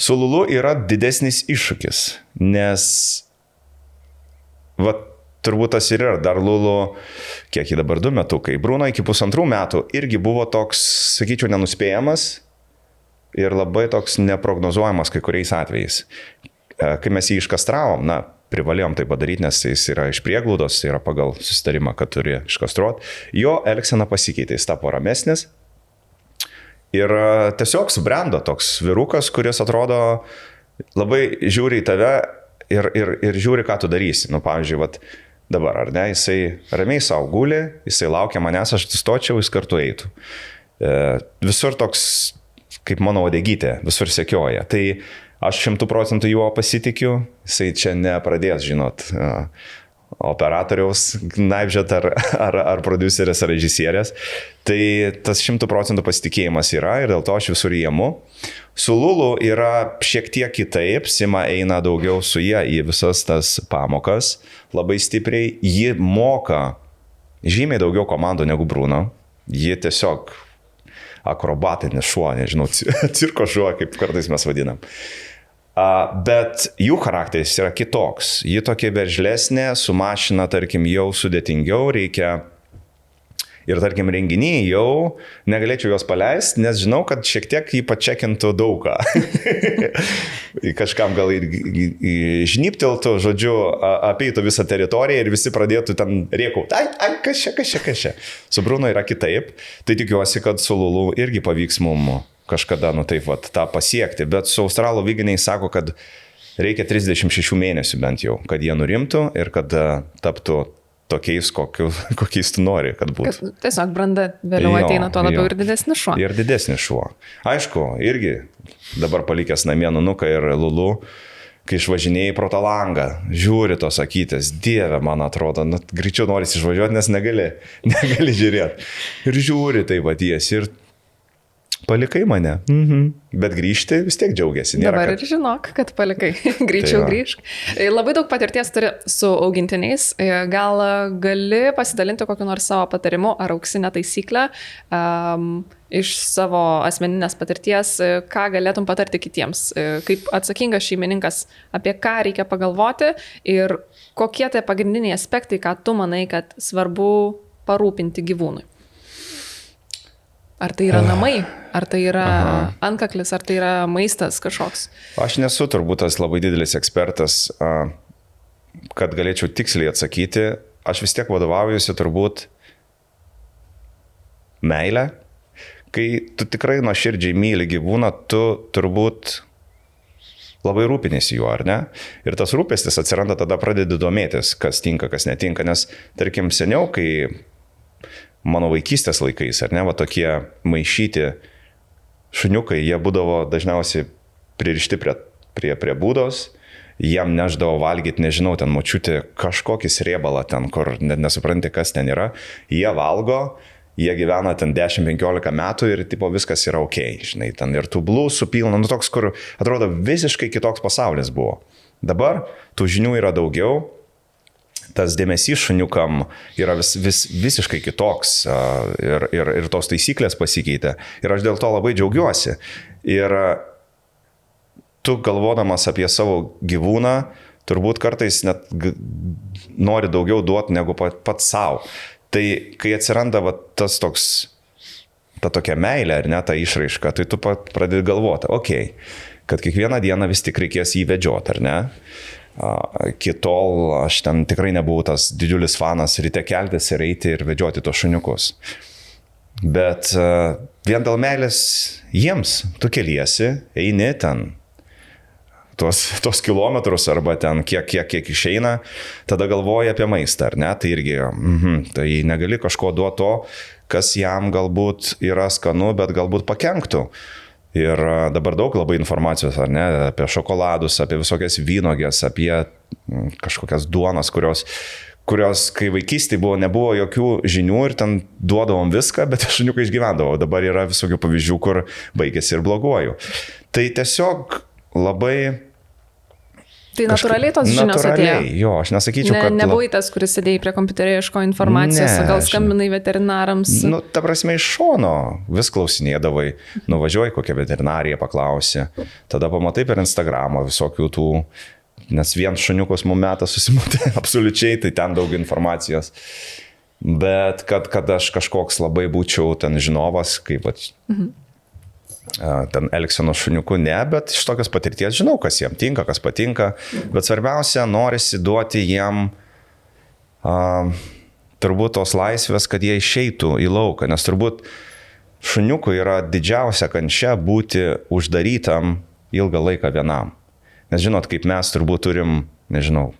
Su Lulu yra didesnis iššūkis, nes turbūt tas ir yra, dar Lulu, kiek jį dabar 2 metukai, Bruno iki 1,5 metų irgi buvo toks, sakyčiau, nenuspėjamas ir labai toks neprognozuojamas kai kuriais atvejais. Kai mes jį iškastravom, privalėjom tai padaryti, nes jis yra iš prieglaudos, yra pagal susitarimą, kad turi iškastruoti. Jo elgsena pasikeitė, jis tapo ramesnis ir tiesiog subrendo toks vyrukas, kuris atrodo labai žiūri į tave ir žiūri, ką tu darysi. Pavyzdžiui, dabar, ar ne, jisai ramiai savo guli, jisai laukia manęs, aš atsistočiau, jis kartu eitų. Visur toks, kaip mano odegytė, visur sekioja. Tai aš 100% juo pasitikiu, jisai čia nepradės, žinot, operatoriaus naipžet ar producerės ar režisierės. Tai tas 100% pasitikėjimas yra ir dėl to aš visur įimu. Su Lulu yra šiek tiek kitaip, Sima eina daugiau su jie į visas tas pamokas, labai stipriai. Ji moka žymiai daugiau komandų negu Bruno. Ji tiesiog akrobatinis šuo, nežinau, cirko šuo, kaip kartais mes vadinam. Bet jų charakteris yra kitoks. Ji tokia veržlesnė, su mašina, tarkim, jau sudėtingiau reikia. Ir, tarkim, renginį jau negalėčiau jos paleisti, nes žinau, kad šiek tiek jį pačekintų daugą. Kažkam gal ir žnypteltų, žodžiu, apeitų visą teritoriją ir visi pradėtų ten rėkauti. Kas čia. Su Bruno yra kitaip. Tai tikiuosi, kad su Lulu irgi pavyks mums kažkada, tą pasiekti. Bet su australų vyginiai sako, kad reikia 36 mėnesių bent jau, kad jie nurimtų ir kad taptų tokiais, kokiais tu nori, kad būtų. Kad tiesiog branda vėliau ateina tuo labiau ir didesnis šuo. Ir didesnis šuo. Aišku, irgi dabar palikęs namie Nunuką ir Lulu, kai išvažinėjai pro tą langą, žiūri tos akytės, Dieve, man atrodo, greičiau norisi išvažiuoti, nes negali žiūrėti. Ir žiūri tai vaties ir palikai mane. Bet grįžti vis tiek džiaugiasi. Dabar ir žinok, kad palikai. Greičiau grįžk. Labai daug patirties turi su augintiniais. Gal gali pasidalinti kokiu nors savo patarimu ar auksinę taisyklę iš savo asmeninės patirties, ką galėtum patarti kitiems. Kaip atsakingas šeimininkas, apie ką reikia pagalvoti ir kokie tai pagrindiniai aspektai, ką tu manai, kad svarbu parūpinti gyvūnui. Ar tai yra namai, ar tai yra antkaklis, ar tai yra maistas kažkoks? Aš nesu turbūt tas labai didelis ekspertas, kad galėčiau tiksliai atsakyti. Aš vis tiek vadovaujuosi turbūt meilę. Kai tu tikrai nuoširdžiai myli gyvūną, tu turbūt labai rūpinėsi juo, ar ne? Ir tas rūpestis atsiranda, tada pradedi domėtis, kas tinka, kas netinka. Nes, tarkim, seniau, kai mano vaikystės laikais, ar ne, va tokie maišyti šuniukai, jie būdavo dažniausiai pririšti prie būdos, jiem neždavo valgyti, nežinau, ten močiutė kažkokį sriebalą ten, kur net nesupranti, kas ten yra, jie valgo, jie gyvena ten 10-15 metų ir tipo viskas yra ok, žinai, ten ir tų blusų pilna, toks, kur atrodo visiškai kitoks pasaulis buvo. Dabar tų žinių yra daugiau, tas dėmesys šuniukam yra visiškai kitoks ir tos taisyklės pasikeitė. Ir aš dėl to labai džiaugiuosi. Ir tu galvodamas apie savo gyvūną, turbūt kartais net nori daugiau duoti negu pats savo. Tai kai atsiranda tas toks, ta tokia meilė ar ne, ta išraiška, tai tu pradedi galvoti, okei, kad kiekvieną dieną vis tik reikės jį vedžioti, ar ne? Kitol aš ten tikrai nebuvau tas didžiulis fanas ryte keltis ir eiti ir vedžioti tos šuniukus. Bet vien dėl meilės jiems tu keliesi, eini ten tos kilometrus arba ten kiek išeina, tada galvoji apie maistą, ar ne? Tai irgi, tai negali kažko duoti to, kas jam galbūt yra skanu, bet galbūt pakenktų. Ir dabar daug labai informacijos, ar ne, apie šokoladus, apie visokias vynogės, apie kažkokias duonas, kurios kai vaikystėje nebuvo jokių žinių ir ten duodavom viską, bet šuniukai išgyvendavo. Dabar yra visokių pavyzdžių, kur baigėsi ir bloguoju. Tai tiesiog labai... Tai natūraliai tos žinios atėjo. Jo, aš nesakyčiau, kad... Nebuvai tas, kuris sėdėjai prie kompiuterio, ieško informacijos, gal skambinai veterinarams. Ta prasme, iš šono vis klausinėdavai, nuvažiuoji kokią veterinariją paklausi, tada pamatai per Instagramą visokių tų, nes vien šuniukus mum metą susimutė absoliučiai, tai ten daug informacijos. Bet kad aš kažkoks labai būčiau ten žinovas, kaip ten elgseno šuniukų, ne, bet iš tokios patirties žinau, kas jiem tinka, kas patinka, bet svarbiausia, norisi duoti jiem turbūt tos laisvės, kad jie išeitų į lauką, nes turbūt šuniukui yra didžiausia kančia būti uždarytam ilgą laiką vienam. Nes žinot, kaip mes turbūt turim, nežinau,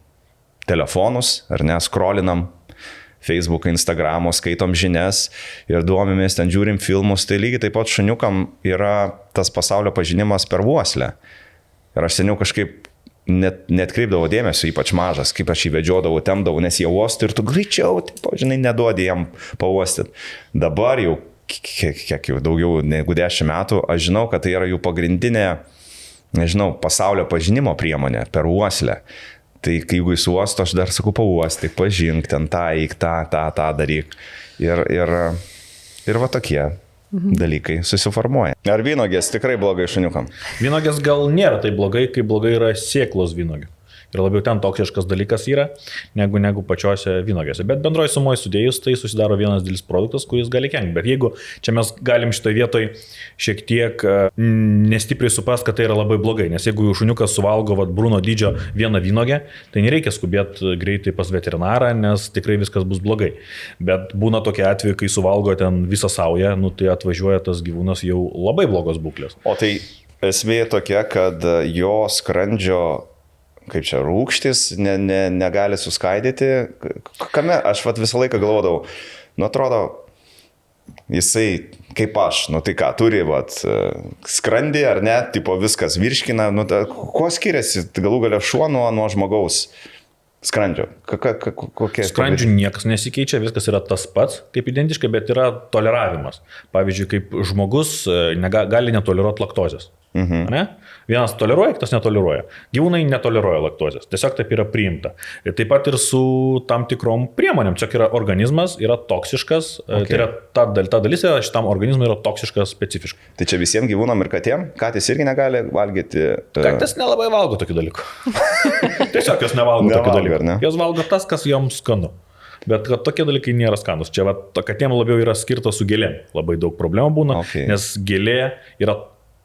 telefonus, ar ne, skrolinam Facebooką, Instagram'o, skaitom žinias ir duomimės, ten žiūrim filmus, tai lygiai taip pat šuniukam yra tas pasaulio pažinimas per uoslę. Ir aš seniau kažkaip net kreipdavau dėmesio, ypač mažas, kaip aš jį vedžiodavau, tempdavau, nes jie uosti ir tu greičiau, tipo, žinai, neduodi jam pauostyti. Dabar jau, kiek jau daugiau negu 10 metų, aš žinau, kad tai yra jų pagrindinė, nežinau, pasaulio pažinimo priemonė per uoslę. Tai kai jeigu jis uosto, aš dar sakau pauostik, pažink, ten tą daryk. Ir va tokie dalykai susiformuoja. Ar vynogės tikrai blogai šuniukam? Vynogės gal nėra tai blogai, kai blogai yra sėklos vynogių. Ir labiau ten toksiškas dalykas yra, negu pačiose vynogėse. Bet bendroji sumoje sudėjus, tai susidaro vienas didelis produktas, kuris gali kenkti. Bet jeigu čia mes galim šitoje vietoje šiek tiek nestipriai suprast, kad tai yra labai blogai. Nes jeigu šuniukas suvalgo Bruno dydžio vieną vynogę, tai nereikia skubėti greitai pas veterinarą, nes tikrai viskas bus blogai. Bet būna tokie atvejai, kai suvalgo ten visą saują, tai atvažiuoja tas gyvūnas jau labai blogos būklės. O tai esmė tokia, kad jo skrandžio kaip čia, rūgštis negali suskaidyti. Kame? Aš visą laiką galvodavau, atrodo, jisai kaip aš, nu tai ką, turi skrandį ar ne, tipo viskas virškina, nu kuo skiriasi galų galia šuo nuo žmogaus skrandžio? Kokie? Skrandžių niekas nesikeičia, viskas yra tas pats, kaip identiškai, bet yra toleravimas. Pavyzdžiui, kaip žmogus gali netoleruoti laktozės. Ne? Vienas toleruoja, kitas netoleruoja. Gyvūnai netoleruoja laktozės. Tiesiog taip yra priimta. Ir taip pat ir su tam tikrom priemonėm. Čia yra organizmas, yra toksiškas. Okay. Tai yra ta dalis, šitam organizmui yra toksiškas specifiškai. Tai čia visiems gyvūnam ir katėm? Katės irgi negali valgyti? Katės nelabai valgo tokių dalykų. Tiesiog jos nevalgo tokių dalykų. Ne? Jos valgo tas, kas joms skanu. Bet tokie dalykai nėra skanus. Čia katėm labiau yra skirta su gėlėm. Labai daug problemų būna, nes gėlė yra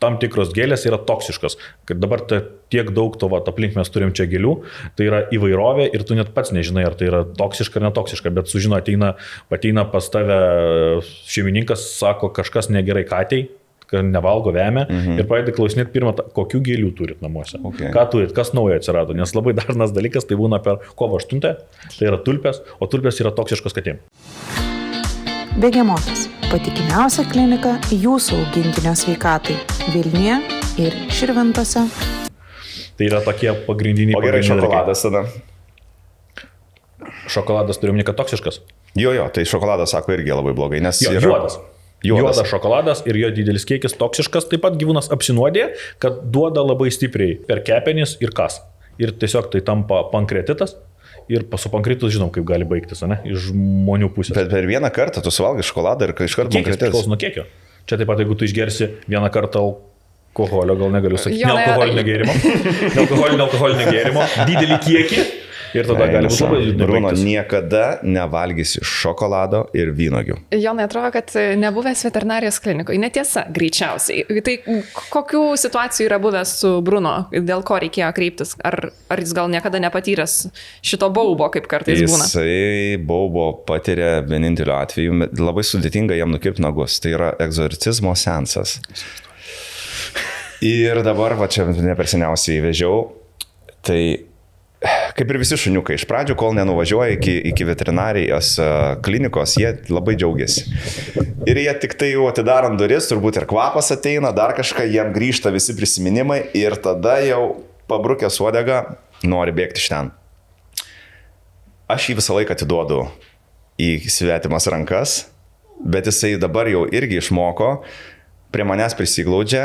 tam tikros gėlės yra toksiškos. Kad dabar tiek daug to aplink mes turim čia gėlių, tai yra įvairovė ir tu net pats nežinai, ar tai yra toksiška ar netoksiška, bet sužino, ateina pas tave šeimininkas, sako kažkas negerai katei, kad nevalgo vemę ir pradedi klausinėti pirmą, kokių gėlių turit namuose. Ką turit, kas naujo atsirado, nes labai dažnas dalykas tai būna per kovo 8, tai yra tulpės, o tulpės yra toksiškos katėm. Begemotas – patikimiausia klinika jūsų augintinio sveikatai Vilniuje ir Širvintose. Tai yra tokie pagrindiniai. O gerai, šokoladas tada? Šokoladas turiu minėti, kad toksiškas? Jo, tai šokoladas sako irgi labai blogai, nes yra juodas. Juodas šokoladas ir jo didelis kiekis toksiškas, taip pat gyvūnas apsinuodė, kad duoda labai stipriai per kepenis ir kas. Ir tiesiog tai tampa pankretitas. Ir su pankretu žinom, kaip gali baigtis, ne? Iš žmonių pusės. Bet per vieną kartą tu suvalgai šokoladą ir iškart pankretis. Priklauso nuo kiekio. Čia taip pat, jeigu tu išgersi vieną kartą alkoholio, gal negaliu sakyti, nealkoholinio gėrimo, didelį kiekį. Ir tada gali būti labai liūdnai. Bruno, niekada nevalgysi šokolado ir vynuogių. Jonai, atrodo, kad nebuvęs veterinarijos klinikoje. Netiesa, greičiausiai. Tai kokių situacijų yra buvęs su Bruno, dėl ko reikėjo kreiptis? Ar jis gal niekada nepatyręs šito baubo, kaip kartais būna? Jisai baubo patiria vieninteliu atveju. Labai sudėtinga jam nukirpti nagus. Tai yra egzorcizmo seansas. Ir dabar, čia neperseniausiai vežiau, tai kaip ir visi šuniukai, iš pradžių, kol nenuvažiuoja iki veterinarijos klinikos, jie labai džiaugiasi. Ir jie tik tai jau atidarant duris, turbūt ir kvapas ateina, dar kažką, jiem grįžta visi prisiminimai ir tada jau pabrukęs uodegą nori bėgti iš ten. Aš jį visą laiką atiduodu į svetimas rankas, bet jisai dabar jau irgi išmoko, prie manęs prisiglaudžia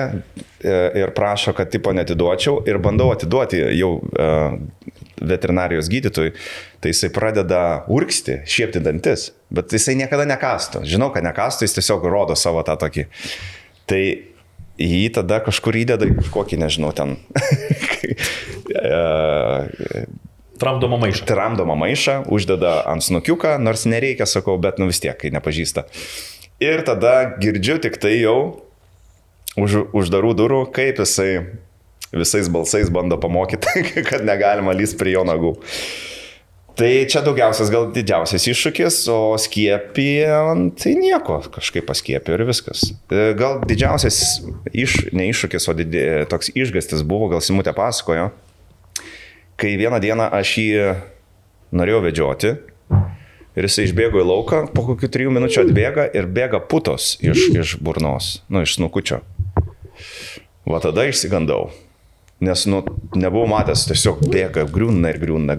ir prašo, kad tipo netiduočiau ir bandau atiduoti jau veterinarijos gydytojui, tai jisai pradeda urgzti, šiepti dantis, bet jisai niekada nekastų. Žinau, kad nekastų, jis tiesiog rodo savo tą tokį. Tai jį tada kažkur įdeda į kažkokį, nežinau, ten tramdomą maišą, uždeda ant snukiuką, nors nereikia, sakau, bet vis tiek, kai nepažįsta. Ir tada girdžiu tik tai jau uždarų durų, kaip jisai visais balsais bando pamokyti, kad negalima lyst prie jo nagų. Tai čia daugiausias, gal didžiausias iššūkis, o skiepijant, tai nieko, kažkaip paskiepiu ir viskas. Gal didžiausias, ne iššūkis, o toks išgastis buvo, gal Simutė pasakojo, kai vieną dieną aš jį norėjau vedžioti ir jisai išbėgo į lauką, po kokių 3 minučių atbėga ir bėga putos iš burnos, iš snukučio. Va tada išsigandau. Nes, nebuvau matęs, tiesiog bėga, griūna.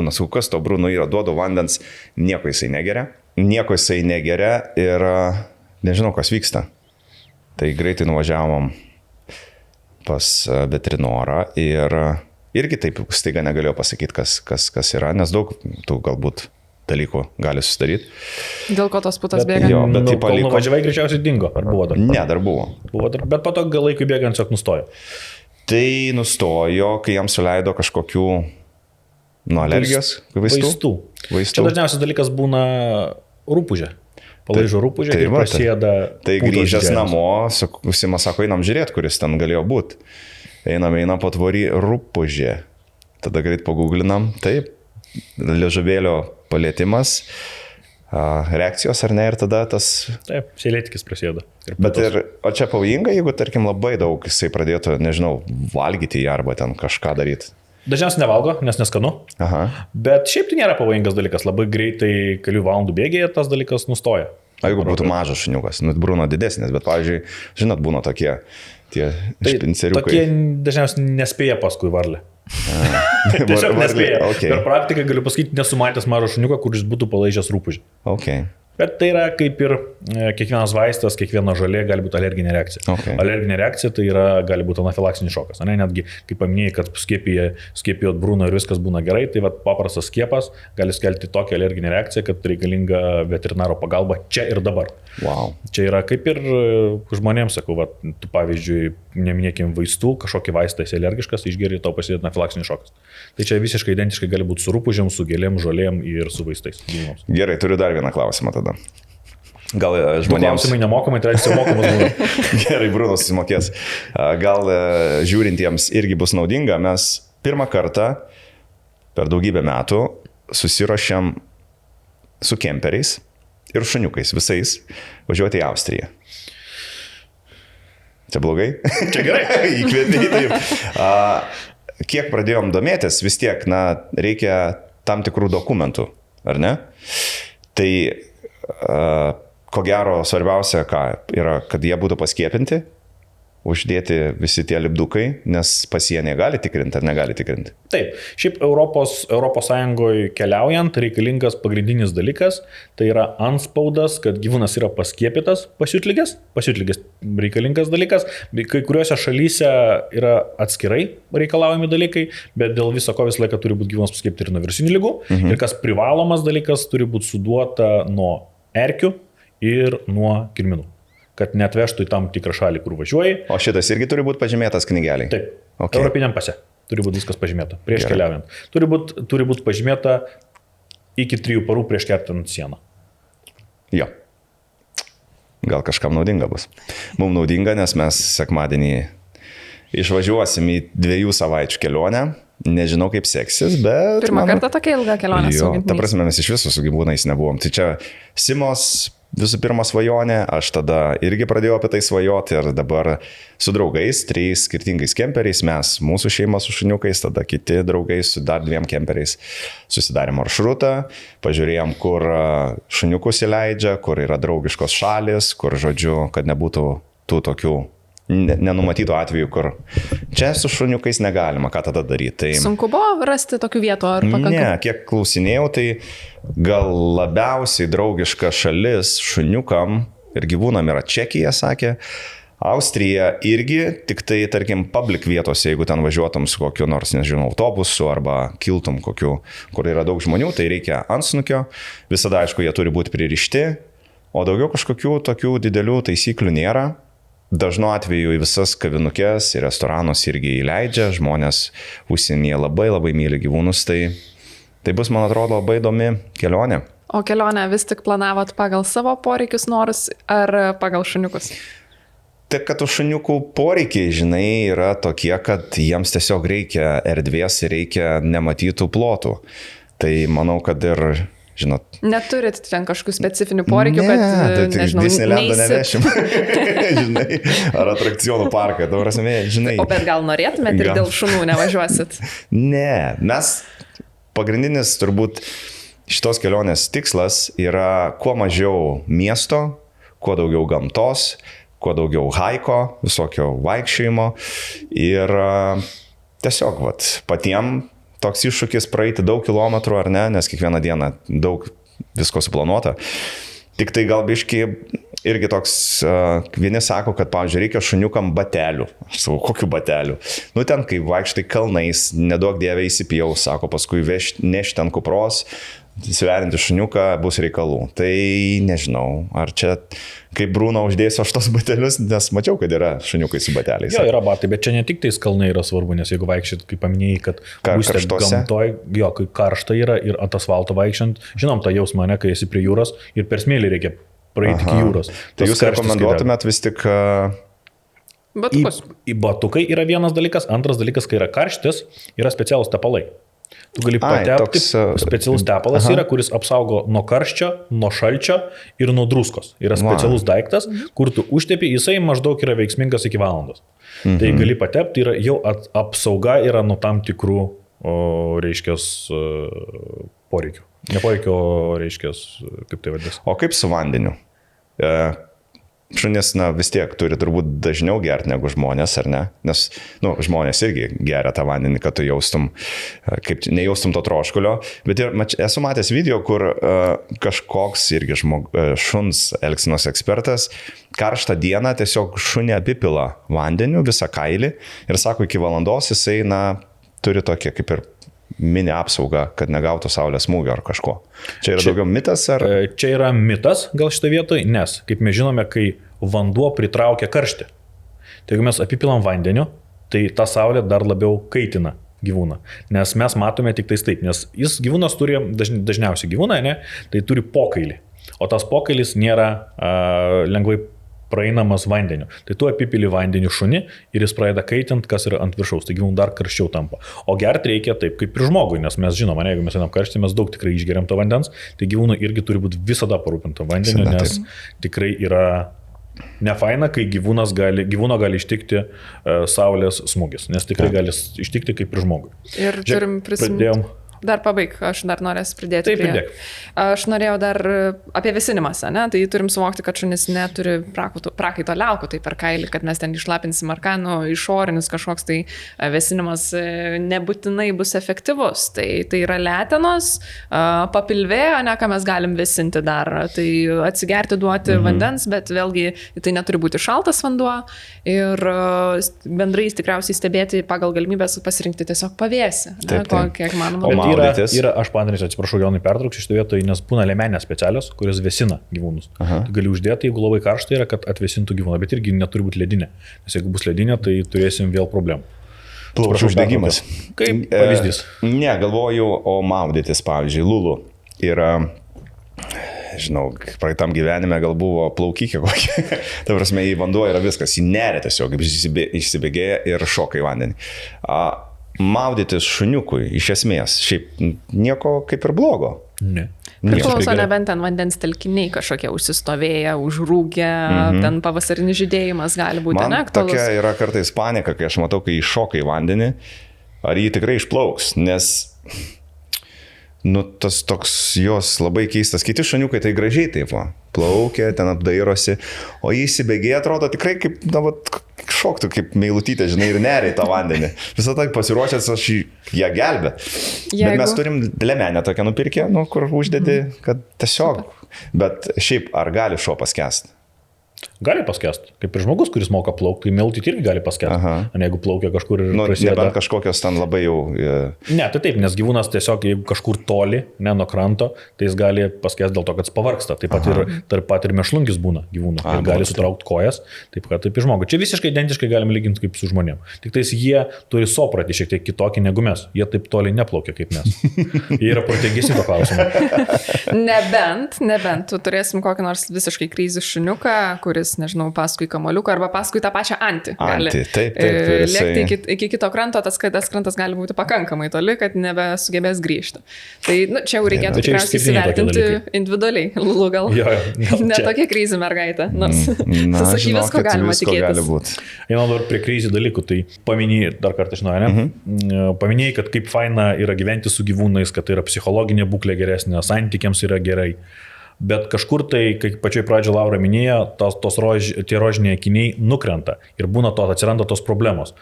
Sakau, kas to Bruno yra, duodu vandens, nieko jisai negeria ir nežinau, kas vyksta. Tai greitai nuvažiavom pas veterinorą ir irgi taip staiga negalėjau pasakyti, kas yra, nes daug tų galbūt dalykų gali susidaryti. Dėl ko tos putos bėga? Jo, bet tai paliko. Nuvažiavai greičiausiai dingo, ar buvo dar? Ne, dar buvo. Bet po to gal laikui bėgant tiesiog nustojo. Tai nustojo, kai jam suleido kažkokių alergijos vaistų. Čia dažniausias dalykas būna rūpužė. Palaižo rūpužė ir prasideda. Tai grįžęs namo, Simas sako, einam žiūrėti, kuris ten galėjo būti. Einam po tvorį rūpužė. Tada greit paguglinam, taip, liežuvėlio palietimas, reakcijos ar ne, ir tada tas... Taip, seilėtikis prasideda. Bet o čia pavojinga, jeigu, tarkim, labai daug jisai pradėtų, nežinau, valgyti jį arba ten kažką daryti. Dažniausiai nevalgo, nes neskanu. Aha. Bet šiaip tai nėra pavojingas dalykas. Labai greitai kelių valandų bėgėje tas dalykas nustoja. O jeigu būtų mažas šuniukas, nu, Bruno didesnis, bet, pavyzdžiui, žinot, būna tokie tie špinceriukai. Tokie dažniausiai nespėja paskui varlę. Tiesiog nespėja. Okay. Per praktiką galiu pasakyti, nesu matęs mažo šuniuko, kuris būtų palaižęs rūpužį. Okay. Bet tai yra kaip ir kiekvienas vaistas, kiekviena žolė gali būti alerginė reakcija. Okay. Alerginė reakcija tai gali būti anafilaksinis šokas. Ne? Netgi, kaip paminėjai, kad skiepijot Bruno ir viskas būna gerai, tai paprastas skiepas gali skelti tokią alerginę reakciją, kad reikalinga veterinaro pagalba čia ir dabar. Wow. Čia yra kaip ir žmonėms, sakau, tu pavyzdžiui, neminėkim vaistų, kažkokį vaistą esi alergiškas, išgeri, tau pasidėt anafilaksinis šokas. Tai čia visiškai identiškai gali būti su rūpužėm, su gėlėm, žolėm ir su vaistais. Gerai, turiu dar vieną klausimą tada. Gal žmonėms... Klausimai nemokamai, tai reikia mokamas būna. Gerai, Brunas susimokės. Gal žiūrintiems irgi bus naudinga. Mes pirmą kartą per daugybę metų susiruošėm su kemperiais ir šuniukais visais važiuoti į Austriją. Čia blogai? Čia gerai. Įkvėpiai taip. Kiek pradėjom domėtis, vis tiek, reikia tam tikrų dokumentų, ar ne? Tai ko gero svarbiausia, yra, kad jie būtų paskiepinti, uždėti visi tie lipdukai, nes pasienė gali tikrinti ar negali tikrinti. Taip, šiaip Europos Sąjungoje keliaujant reikalingas pagrindinis dalykas, tai yra antspaudas, kad gyvūnas yra paskiepytas, pasiutligės reikalingas dalykas, kai kuriuose šalyse yra atskirai reikalaujami dalykai, bet dėl viso ko visą laiką turi būti gyvūnas paskiepyti ir nuo virusinių ligų, ir kas privalomas dalykas turi būti suduota nuo erkių ir nuo kirminų, kad netvežtų į tam tikrą šalį, kur važiuoji. O šitas irgi turi būti pažymėtas knygeliai? Taip, okay. Europiniam pase turi būti viskas pažymėta, prieš keliaujant. Turi būti pažymėta iki 3 parų prieš kertant sieną. Jo. Gal kažkam naudinga bus. Mums naudinga, nes mes sekmadienį išvažiuosim į 2 savaičių kelionę. Nežinau, kaip seksis, bet... Pirmą kartą tokia ilga kelionė su gyvūnais. Ta prasme, mes iš viso su gyvūnais nebuvom. Tai čia Simos visų pirma svajonė, aš tada irgi pradėjau apie tai svajoti ir dabar su draugais, 3 skirtingais kemperiais, mes, mūsų šeima su šuniukais, tada kiti draugai su dar 2 kemperiais susidarė maršrutą, pažiūrėjom, kur šuniukus įleidžia, kur yra draugiškos šalis, kur, žodžiu, kad nebūtų tų tokių nenumatytų atvejų, kur čia su šuniukais negalima, ką tada daryti. Tai... Sunku buvo rasti tokių vietų ar pakankamai? Ne, kiek klausinėjau, tai gal labiausiai draugiška šalis šuniukam ir gyvūnam yra Čekija, sakė. Austrija irgi, tik tai, tarkim, public vietose, jeigu ten važiuotum su kokiu nors, nežinau, autobusu arba kiltum kokiu, kur yra daug žmonių, tai reikia antsnukio. Visada, aišku, jie turi būti pririšti, o daugiau kažkokių tokių didelių taisyklių nėra. Dažnu atveju į visas kavinukės ir restoranus irgi įleidžia, žmonės užsienyje labai myli gyvūnus, tai bus, man atrodo, labai įdomi kelionė. O kelionę vis tik planavot pagal savo poreikius, norus ar pagal šuniukus? Taip, kad šuniukų poreikiai, žinai, yra tokie, kad jiems tiesiog reikia erdvės ir reikia nematytų plotų. Tai manau, kad ir... Žinot. Neturit ten kažkokių specifinių poreikių, kad, nežinau, Disneylandą nevešim, žinai, ar atrakcionų parką, žinai. O bet gal norėtumėt ir dėl šunų nevažiuosit? Ne, mes pagrindinis turbūt šitos kelionės tikslas yra kuo mažiau miesto, kuo daugiau gamtos, kuo daugiau haiko, visokio vaikščiojimo ir tiesiog patiem toks iššūkis praeiti daug kilometrų ar ne, nes kiekvieną dieną daug visko suplanuota. Tik tai gal biški irgi toks, vieni sako, kad, pavyzdžiui, reikia šuniukam batelių. Aš sakau, kokių batelių? Nu ten, kai vaikštai kalnais, nedaug dievė įsipjau, sako, paskui nešti ant kupros, sverinti šuniuką bus reikalų. Tai nežinau, ar čia kaip Bruno uždėsiu aš tos batelius, nes mačiau, kad yra šuniukai su bateliais. Jo, yra batai, bet čia ne tik tais kalnai yra svarbu, nes jeigu vaikščiat, kaip paminėjai, kad būsite gamtoj, jo, kai karšta yra ir ant asfalto vaikščiant, žinom tą jausmą, ne, kai esi prie jūros ir per smėlį reikia praeiti iki jūros. Tai jūs rekomenduotumėt vis tik... Batukus. Į batukai yra vienas dalykas, antras dalykas, kai yra karštis, yra specialūs tepalai. Tu gali patepti, specialus tepalas yra, kuris apsaugo nuo karščio, nuo šalčio ir nuo druskos. Yra specialus daiktas, kur tu užtepi, jisai maždaug yra veiksmingas iki valandos. Tai gali patepti, yra, jau apsauga yra nuo tam tikrų, reiškias, poreikių. Ne poreikio, reiškias, kaip tai vadinasi. O kaip su vandeniu? Šunis, vis tiek turi turbūt dažniau gerti negu žmonės, ar ne? Nes, žmonės irgi geria tą vandenį, kad tu jaustum, kaip nejaustum to troškulio. Bet ir esu matęs video, kur kažkoks irgi šuns elgsenos ekspertas karštą dieną tiesiog šunį apipila vandeniu, visą kailį ir sako, iki valandos jisai, turi tokią kaip ir mini apsaugą, kad negautų saulės smūgio ar kažko. Čia yra daugiau mitas? Ar... Čia yra mitas gal šitą vietoj, nes, kaip mes žinome, kai vanduo pritraukia karštį, tai jeigu mes apipilam vandeniu, tai ta saulė dar labiau kaitina gyvūną. Nes mes matome tik tais taip, nes gyvūnas turi, dažniausiai gyvūnai, ne, tai turi pokailį, o tas pokailis nėra lengvai praeinamas vandeniu. Tai tu apipili vandeniu šunį ir jis pradeda kaitinti, kas yra ant viršaus, tai gyvūnų dar karščiau tampa. O gerti reikia taip kaip ir žmogui, nes mes žinome, jeigu mes einam karštį, mes daug tikrai išgeriam to vandens, tai gyvūnų irgi turi būti visada parūpinta vandeniu, nes tikrai yra nefaina, kai gyvūno gali ištikti saulės smūgis, nes tikrai gali ištikti kaip ir žmogui. Ir turim prisiminti. Dar pabaig, aš dar norės pridėti. Taip, pridėk. Aš norėjau dar apie vėsinimąsi, ne? Tai turim suvokti, kad šunis neturi prakaito liaukų, tai per kailį, kad mes ten išlapinsim ar ką, išorinis kažkoks tai vėsinimas nebūtinai bus efektyvus. Tai yra letenos, papilvė, ne ką mes galim vėsinti dar. Tai atsigerti, duoti vandens, bet vėlgi tai neturi būti šaltas vanduo ir bendrai tikriausiai stebėti pagal galimybės pasirinkti tiesiog pavėsį, kiek manoma. Yra, aš padarysiu, atsiprašau, Jonai, pertrauksiu šitą vietą, nes būna liemenės specialios, kurios vėsina gyvūnus. Tu gali uždėti, jeigu labai karšta yra, kad atvėsintų gyvūną, bet irgi neturi būti ledinė. Nes jeigu bus ledinė, tai turėsim vėl problemų. Plaučių uždegimas. Kaip pavyzdys? Ne, galvoju, o maudytis, pavyzdžiui, lulu yra... Žinau, praeitam gyvenime gal buvo plaukikė kokia. Ta prasme, į vanduo yra viskas, į nerį tiesiog, išsibėgėja ir šoka į vandenį. Maudytis šuniukui, iš esmės, šiaip nieko kaip ir blogo. Ne. Priklauso, nebent ten vandens telkiniai kažkokie užsistovėję, užrūgę, ten pavasarinis žydėjimas gali būti neaktualus. Man tokia yra kartais panika, kai aš matau, kai iššoka į vandenį, ar jį tikrai išplauks, nes... tas toks jos labai keistas. Kiti šuniukai tai gražiai taip plaukia, ten apdairosi, o jį įsibėgėja, atrodo tikrai kaip, šoktų kaip meilutytė, žinai, ir neria į tą vandenį. Visą tai pasiruošęs aš ją gelbė. Bet mes turim lemenę tokią nupirkę, kur uždedi, kad tiesiog. Bet šiaip, ar gali šuo paskęsti? Gali paskęsti. Kaip ir žmogus, kuris moka plaukti, meilutyti irgi gali paskęsti. Jeigu plaukia kažkur ir prasideda. Nebent kažkokios ten labai jau... Ne, tai taip, nes gyvūnas tiesiog, jeigu kažkur toli, ne nuo kranto, tai jis gali paskęsti dėl to, kad jis pavargsta. Taip pat ir mešlungis būna gyvūnų. Ir gali sutraukti kojas, taip pat taip ir žmogui. Čia visiškai identiškai galim lyginti kaip su žmonėm. Tik tais jie turi sopratį šiek tiek kitokį negu mes. Jie taip toli neplaukia kaip mes. Jie yra protingesni to klausimu. Nebent tu turėsim kokį nors visiškai krizį šuniuką, kuris, nežinau, paskui kamoliuką arba paskui tą pačią antį. Taip. Lėkti iki kito kranto, tas krantas gali būti pakankamai toli, kad nebesugebės grįžti. Tai čia jau reikėtų tikriausiai įsivertinti individualiai. Lulu gal netokia krizė mergaitė, nors sakai, visko galima tikėtis. Einam dar prie krizį dalykų, tai paminėjai, dar kartą žinau, ne? Paminėjai, kad kaip faina yra gyventi su gyvūnais, kad tai yra psichologinė būklė geresnė, santykiams yra gerai. Bet kažkur tai, kaip pačioj pradžioje Laura minėjo, tie rožiniai akiniai nukrenta ir būna atsiranda tos problemos.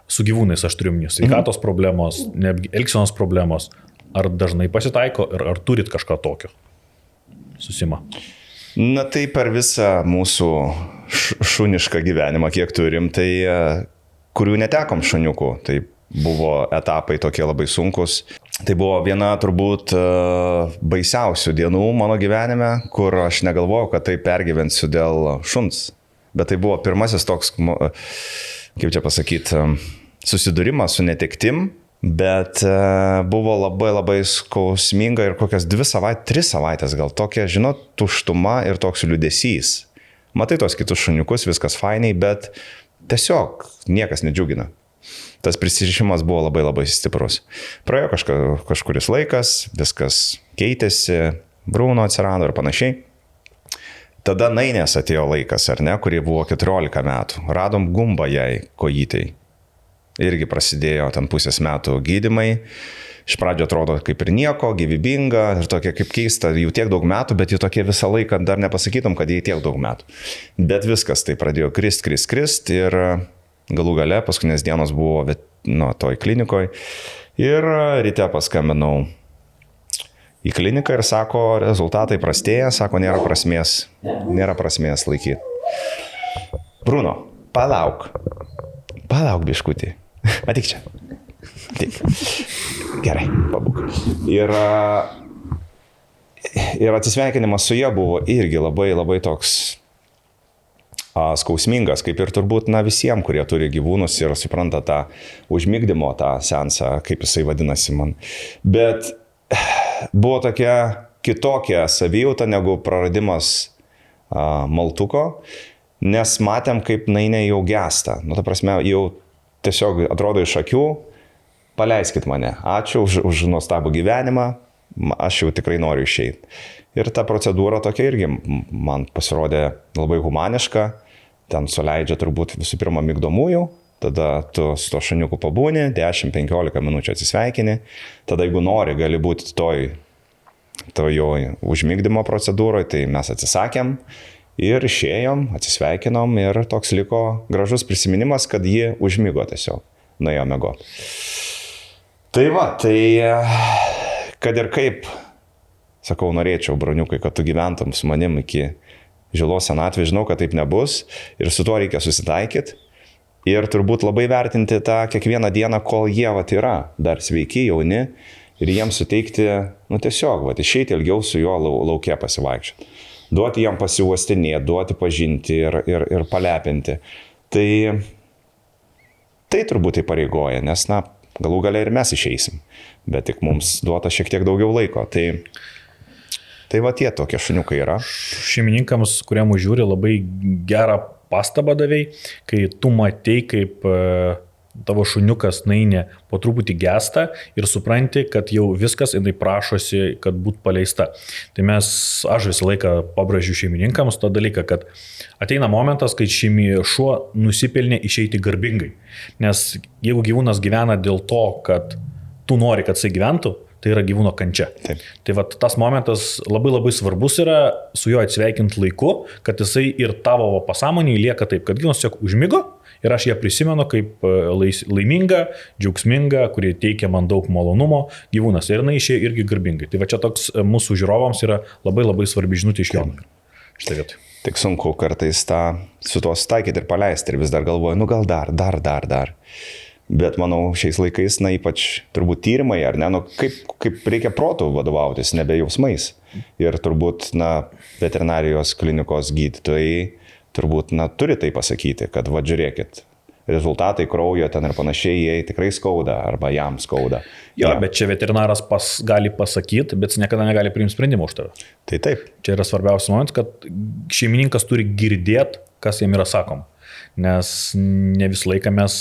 Su gyvūnais aš turiu minėjau, sveikatos problemos, netgi elgsenos problemos. Ar dažnai pasitaiko ir ar turit kažką tokio? Susima. Na tai per visą mūsų šunišką gyvenimą, kiek turim, tai kurių netekom šuniukų, tai buvo etapai tokie labai sunkus. Tai buvo viena turbūt baisiausių dienų mano gyvenime, kur aš negalvojau, kad tai pergyvensiu dėl šuns. Bet tai buvo pirmasis toks, kaip čia pasakyti, susidūrimas su netektim, bet buvo labai labai skausminga ir kokias 3 savaitės gal tokia, žinot, tuštuma ir toks liūdesys. Matai tos kitus šuniukus, viskas fainiai, bet tiesiog niekas nedžiugina. Tas prisirišimas buvo labai labai stiprus. Praėjo kažkuris laikas, viskas keitėsi, Bruno atsirado ir panašiai. Tada Nainės atėjo laikas, ar ne, kurie buvo 14 metų. Radom gumbą jai kojytei. irgi prasidėjo ten pusės metų gydymai. Iš pradžio atrodo kaip ir nieko, gyvybinga ir tokia kaip keista, jau tiek daug metų, bet jau tokie visą laiką dar nepasakytum, kad jai tiek daug metų. Bet viskas tai pradėjo krist ir galų gale paskutinės dienos buvo toj klinikoje ir ryte paskambinau į kliniką ir sako, rezultatai prastėja, sako, nėra prasmės laikyti. Bruno, palauk biškutį, atik čia. Tik. Gerai, pabūk. Ir atsisveikinimas su ja buvo irgi labai toks skausmingas, kaip ir turbūt visiems, kurie turi gyvūnus ir supranta tą užmigdymo, tą seansą, kaip jisai vadinasi man. Bet buvo tokia kitokia savijauta negu praradimas Maltuko, nes matėm, kaip Nainė jau gesta. Ta prasme, jau tiesiog atrodo iš akių, paleiskit mane, ačiū už nuostabų gyvenimą, aš jau tikrai noriu išeiti. Ir ta procedūra tokia irgi man pasirodė labai humaniška, ten suleidžia turbūt visų pirma migdomųjų, tada tu su to šuniuku pabūni, 10-15 minučių atsisveikini, tada jeigu nori, gali būti toj jo užmigdymo procedūroje, tai mes atsisakėm ir išėjom, atsisveikinom ir toks liko gražus prisiminimas, kad ji užmigo tiesiog, nuėjo miegoti. Tai kad ir kaip, sakau, norėčiau, broniukai, kad tu gyventum su manim iki žilos senatvės, žinau, kad taip nebus ir su tuo reikia susitaikyti ir turbūt labai vertinti tą kiekvieną dieną, kol jie yra dar sveiki, jauni ir jiems suteikti, tiesiog, išeiti ilgiau su juo lauke pasivaikščioti. Duoti jam pasiuostinėti, duoti pažinti ir palepinti. Tai turbūt įpareigoja, nes, galų gale ir mes išeisim, bet tik mums duota šiek tiek daugiau laiko. Tai tie tokie šuniukai yra. Šeimininkams, kuriam užžiūri, labai gerą pastabą davei, kai tu matei, kaip tavo šuniukas Nainė po truputį gesta ir supranti, kad jau viskas, jinai prašosi, kad būtų paleista. Tai aš visą laiką pabrėžiu šeimininkams tą dalyką, kad ateina momentas, kai šuo nusipelnė išeiti garbingai. Nes jeigu gyvūnas gyvena dėl to, kad tu nori, kad jisai gyventų, tai yra gyvūno kančia. Taip. Tai tas momentas labai svarbus yra su juo atsveikinti laiku, kad jisai ir tavo pasąmonėje lieka taip, kad gyvūnas tiesiog užmigo ir aš ją prisimenu kaip laimingą, džiaugsmingą, kurie teikia man daug malonumo gyvūnas ir jinai išėjo irgi garbingai. Tai čia toks mūsų žiūrovams yra labai svarbi žinutė iš Jono. Šitą vietą. Tik sunku kartais su tuo sutaikyti ir paleisti ir vis dar galvoju, gal dar. Bet manau, šiais laikais, ypač turbūt tyrimai, ar ne, kaip reikia protų vadovautis, nebe jausmais. Ir turbūt, veterinarijos klinikos gydytojai turbūt, turi tai pasakyti, kad, žiūrėkit, rezultatai kraujo ten ir panašiai, jai tikrai skauda, arba jam skauda. Jo, bet čia veterinaras gali pasakyti, bet jis niekada negali priimti sprendimą už tave. Tai taip. Čia yra svarbiausias momentas, kad šeimininkas turi girdėti, kas jam yra sakoma. Nes ne visą laiką mes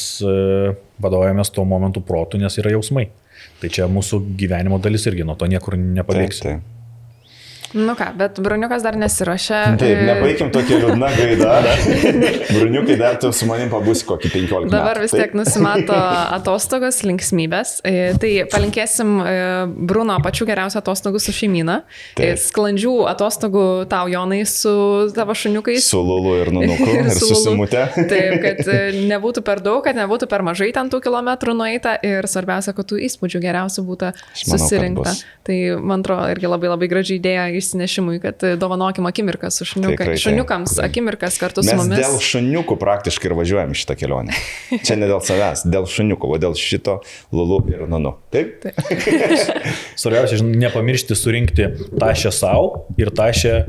vadovaujamės tuo momentu protu, nes yra jausmai. Tai čia mūsų gyvenimo dalis irgi, nuo to niekur nepabėgsi. Taip. Bet Bruniukas dar nesiruošia. Taip, nebaikim tokia liūdna gaida. Bruniukai, dar tu su manim pabūsi kokį 15 metų. Dabar vis tiek nusimato atostogos, linksmybės. Tai palinkėsim Bruno pačių geriausių atostogų su šeimyna. Sklandžių atostogų tau, Jonai, su tavo šuniukais. Su Lulu ir Nunuku ir su Simute. Taip, kad nebūtų per daug, kad nebūtų per mažai ten tų kilometrų nueita ir svarbiausia, kad tų įspūdžių geriausių būtų susirinkta. Tai man atrodo irgi labai graži idėja išsinešimui, kad dovanokim akimirkas su šuniukams, akimirkas kartu su mumis. Mes dėl šuniukų praktiškai ir važiuojam šitą kelionę. Čia ne dėl savęs, dėl šuniukų, o dėl šito Lulu ir Nunu. Taip? Svarbiausia, nepamiršti surinkti tašę savo ir tašę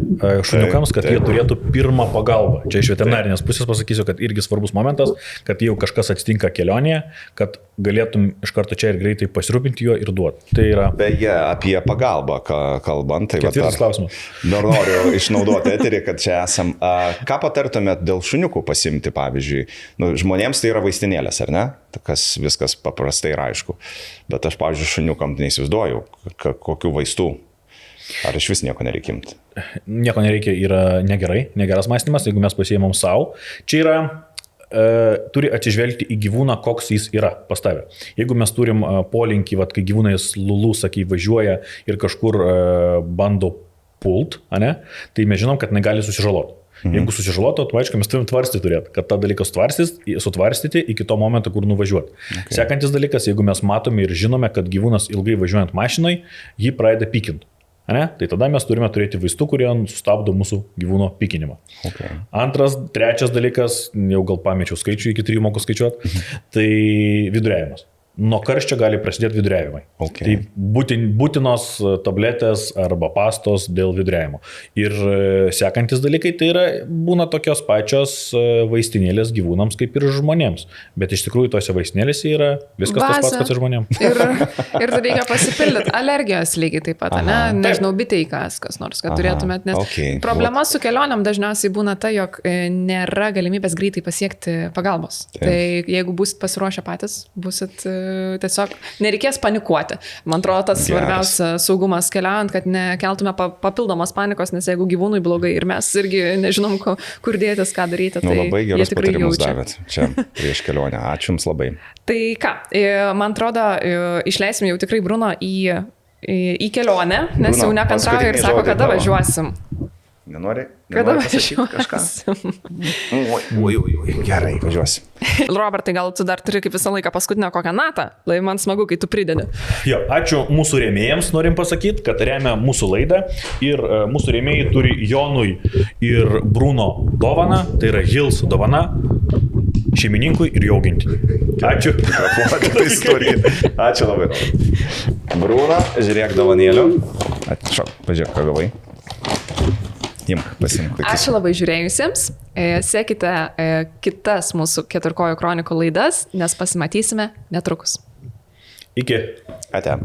šuniukams, kad jie turėtų pirmą pagalbą. Čia iš veterinarinės pusės pasakysiu, kad irgi svarbus momentas, kad jau kažkas atsitinka kelionėje, kad galėtum iš karto čia ir greitai pasirūpinti juo ir duoti. Tai yra... Beje, apie pagalbą kalbant, tai ketvirtas klausimas. Noriu išnaudoti eterį, kad čia esam. Ką patartumėt dėl šuniukų pasimti, pavyzdžiui? Žmonėms tai yra vaistinėlės, ar ne? Kas viskas paprastai yra aišku. Bet aš, pavyzdžiui, šuniukam neįsivaizduoju, kokių vaistų. Ar iš vis nieko nereikia imti? Nieko nereikia, yra negerai, negeras mąstymas, jeigu mes pasiėmėm savo. Čia yra turi atsižvelgti į gyvūną, koks jis yra pas tave. Jeigu mes turim polinkį, vat, kai gyvūnai lulų, sakai, važiuoja ir kažkur bando pult, ane, tai mes žinom, kad negali susižaloti. Jeigu susižalotų, automatiškai mes turim tvarstyti turėti, kad tą dalyką sutvarstyti iki to momento, kur nuvažiuoti. Okay. Sekantis dalykas, jeigu mes matome ir žinome, kad gyvūnas ilgai važiuojant mašinai, jį pradeda pykinti. Ne? Tai tada mes turime turėti vaistų, kurie sustabdo mūsų gyvūno pykinimą. Okay. Antras, trečias dalykas, jau gal pamečiau skaičių, iki 3 moku skaičiuoti, tai viduriavimas. Nuo karščio gali prasidėti viduriavimai. Okay. Tai būtinos tabletės arba pastos dėl viduriavimo. Ir sekantis dalykai tai būna tokios pačios vaistinėlės gyvūnams kaip ir žmonėms. Bet iš tikrųjų tose vaistinėlėse yra viskas tas pats, kas ir žmonėms. Ir reikia pasipildyti alergijos lygiai taip pat, ne? Nežinau, biteikas kas nors, kad turėtumėt. Nes problema su kelionėm dažniausiai būna ta, jog nėra galimybės greitai pasiekti pagalbos. Taip. Tai jeigu būsit pasiruošę patys, būsit tiesiog nereikės panikuoti. Man atrodo, tas svarbiausia saugumas keliaujant, kad nekeltume papildomos panikos, nes jeigu gyvūnui blogai ir mes irgi nežinom, kur dėtis, ką daryti, tai labai gerus patarimus davėt čia prieš kelionę. Ačiū Jums labai. Tai ką, man atrodo, išleisim jau tikrai Bruno į kelionę, nes jau nekantrauja ir sako, kada važiuosim. Nenori pasakyti kažką? Gerai, važiuosim. Robertai, gal tu dar turi kaip visą laiką paskutinę kokią natą? Lai man smagu, kai tu pridedi. Jo, ačiū mūsų rėmėjams, norim pasakyti, kad remia mūsų laidą ir mūsų rėmėjai turi Jonui ir Bruno dovaną, tai yra Hills dovana šeimininkui ir jo augintiniui. Ačiū. Ačiū labai. Bruno, žiūrėk dovanėlių. Šok, pažiūrėk, ką gavai. Ačiū labai žiūrėjusiems. Sekite kitas mūsų Keturkojų kronikų laidas, nes pasimatysime netrukus. Iki. Ate.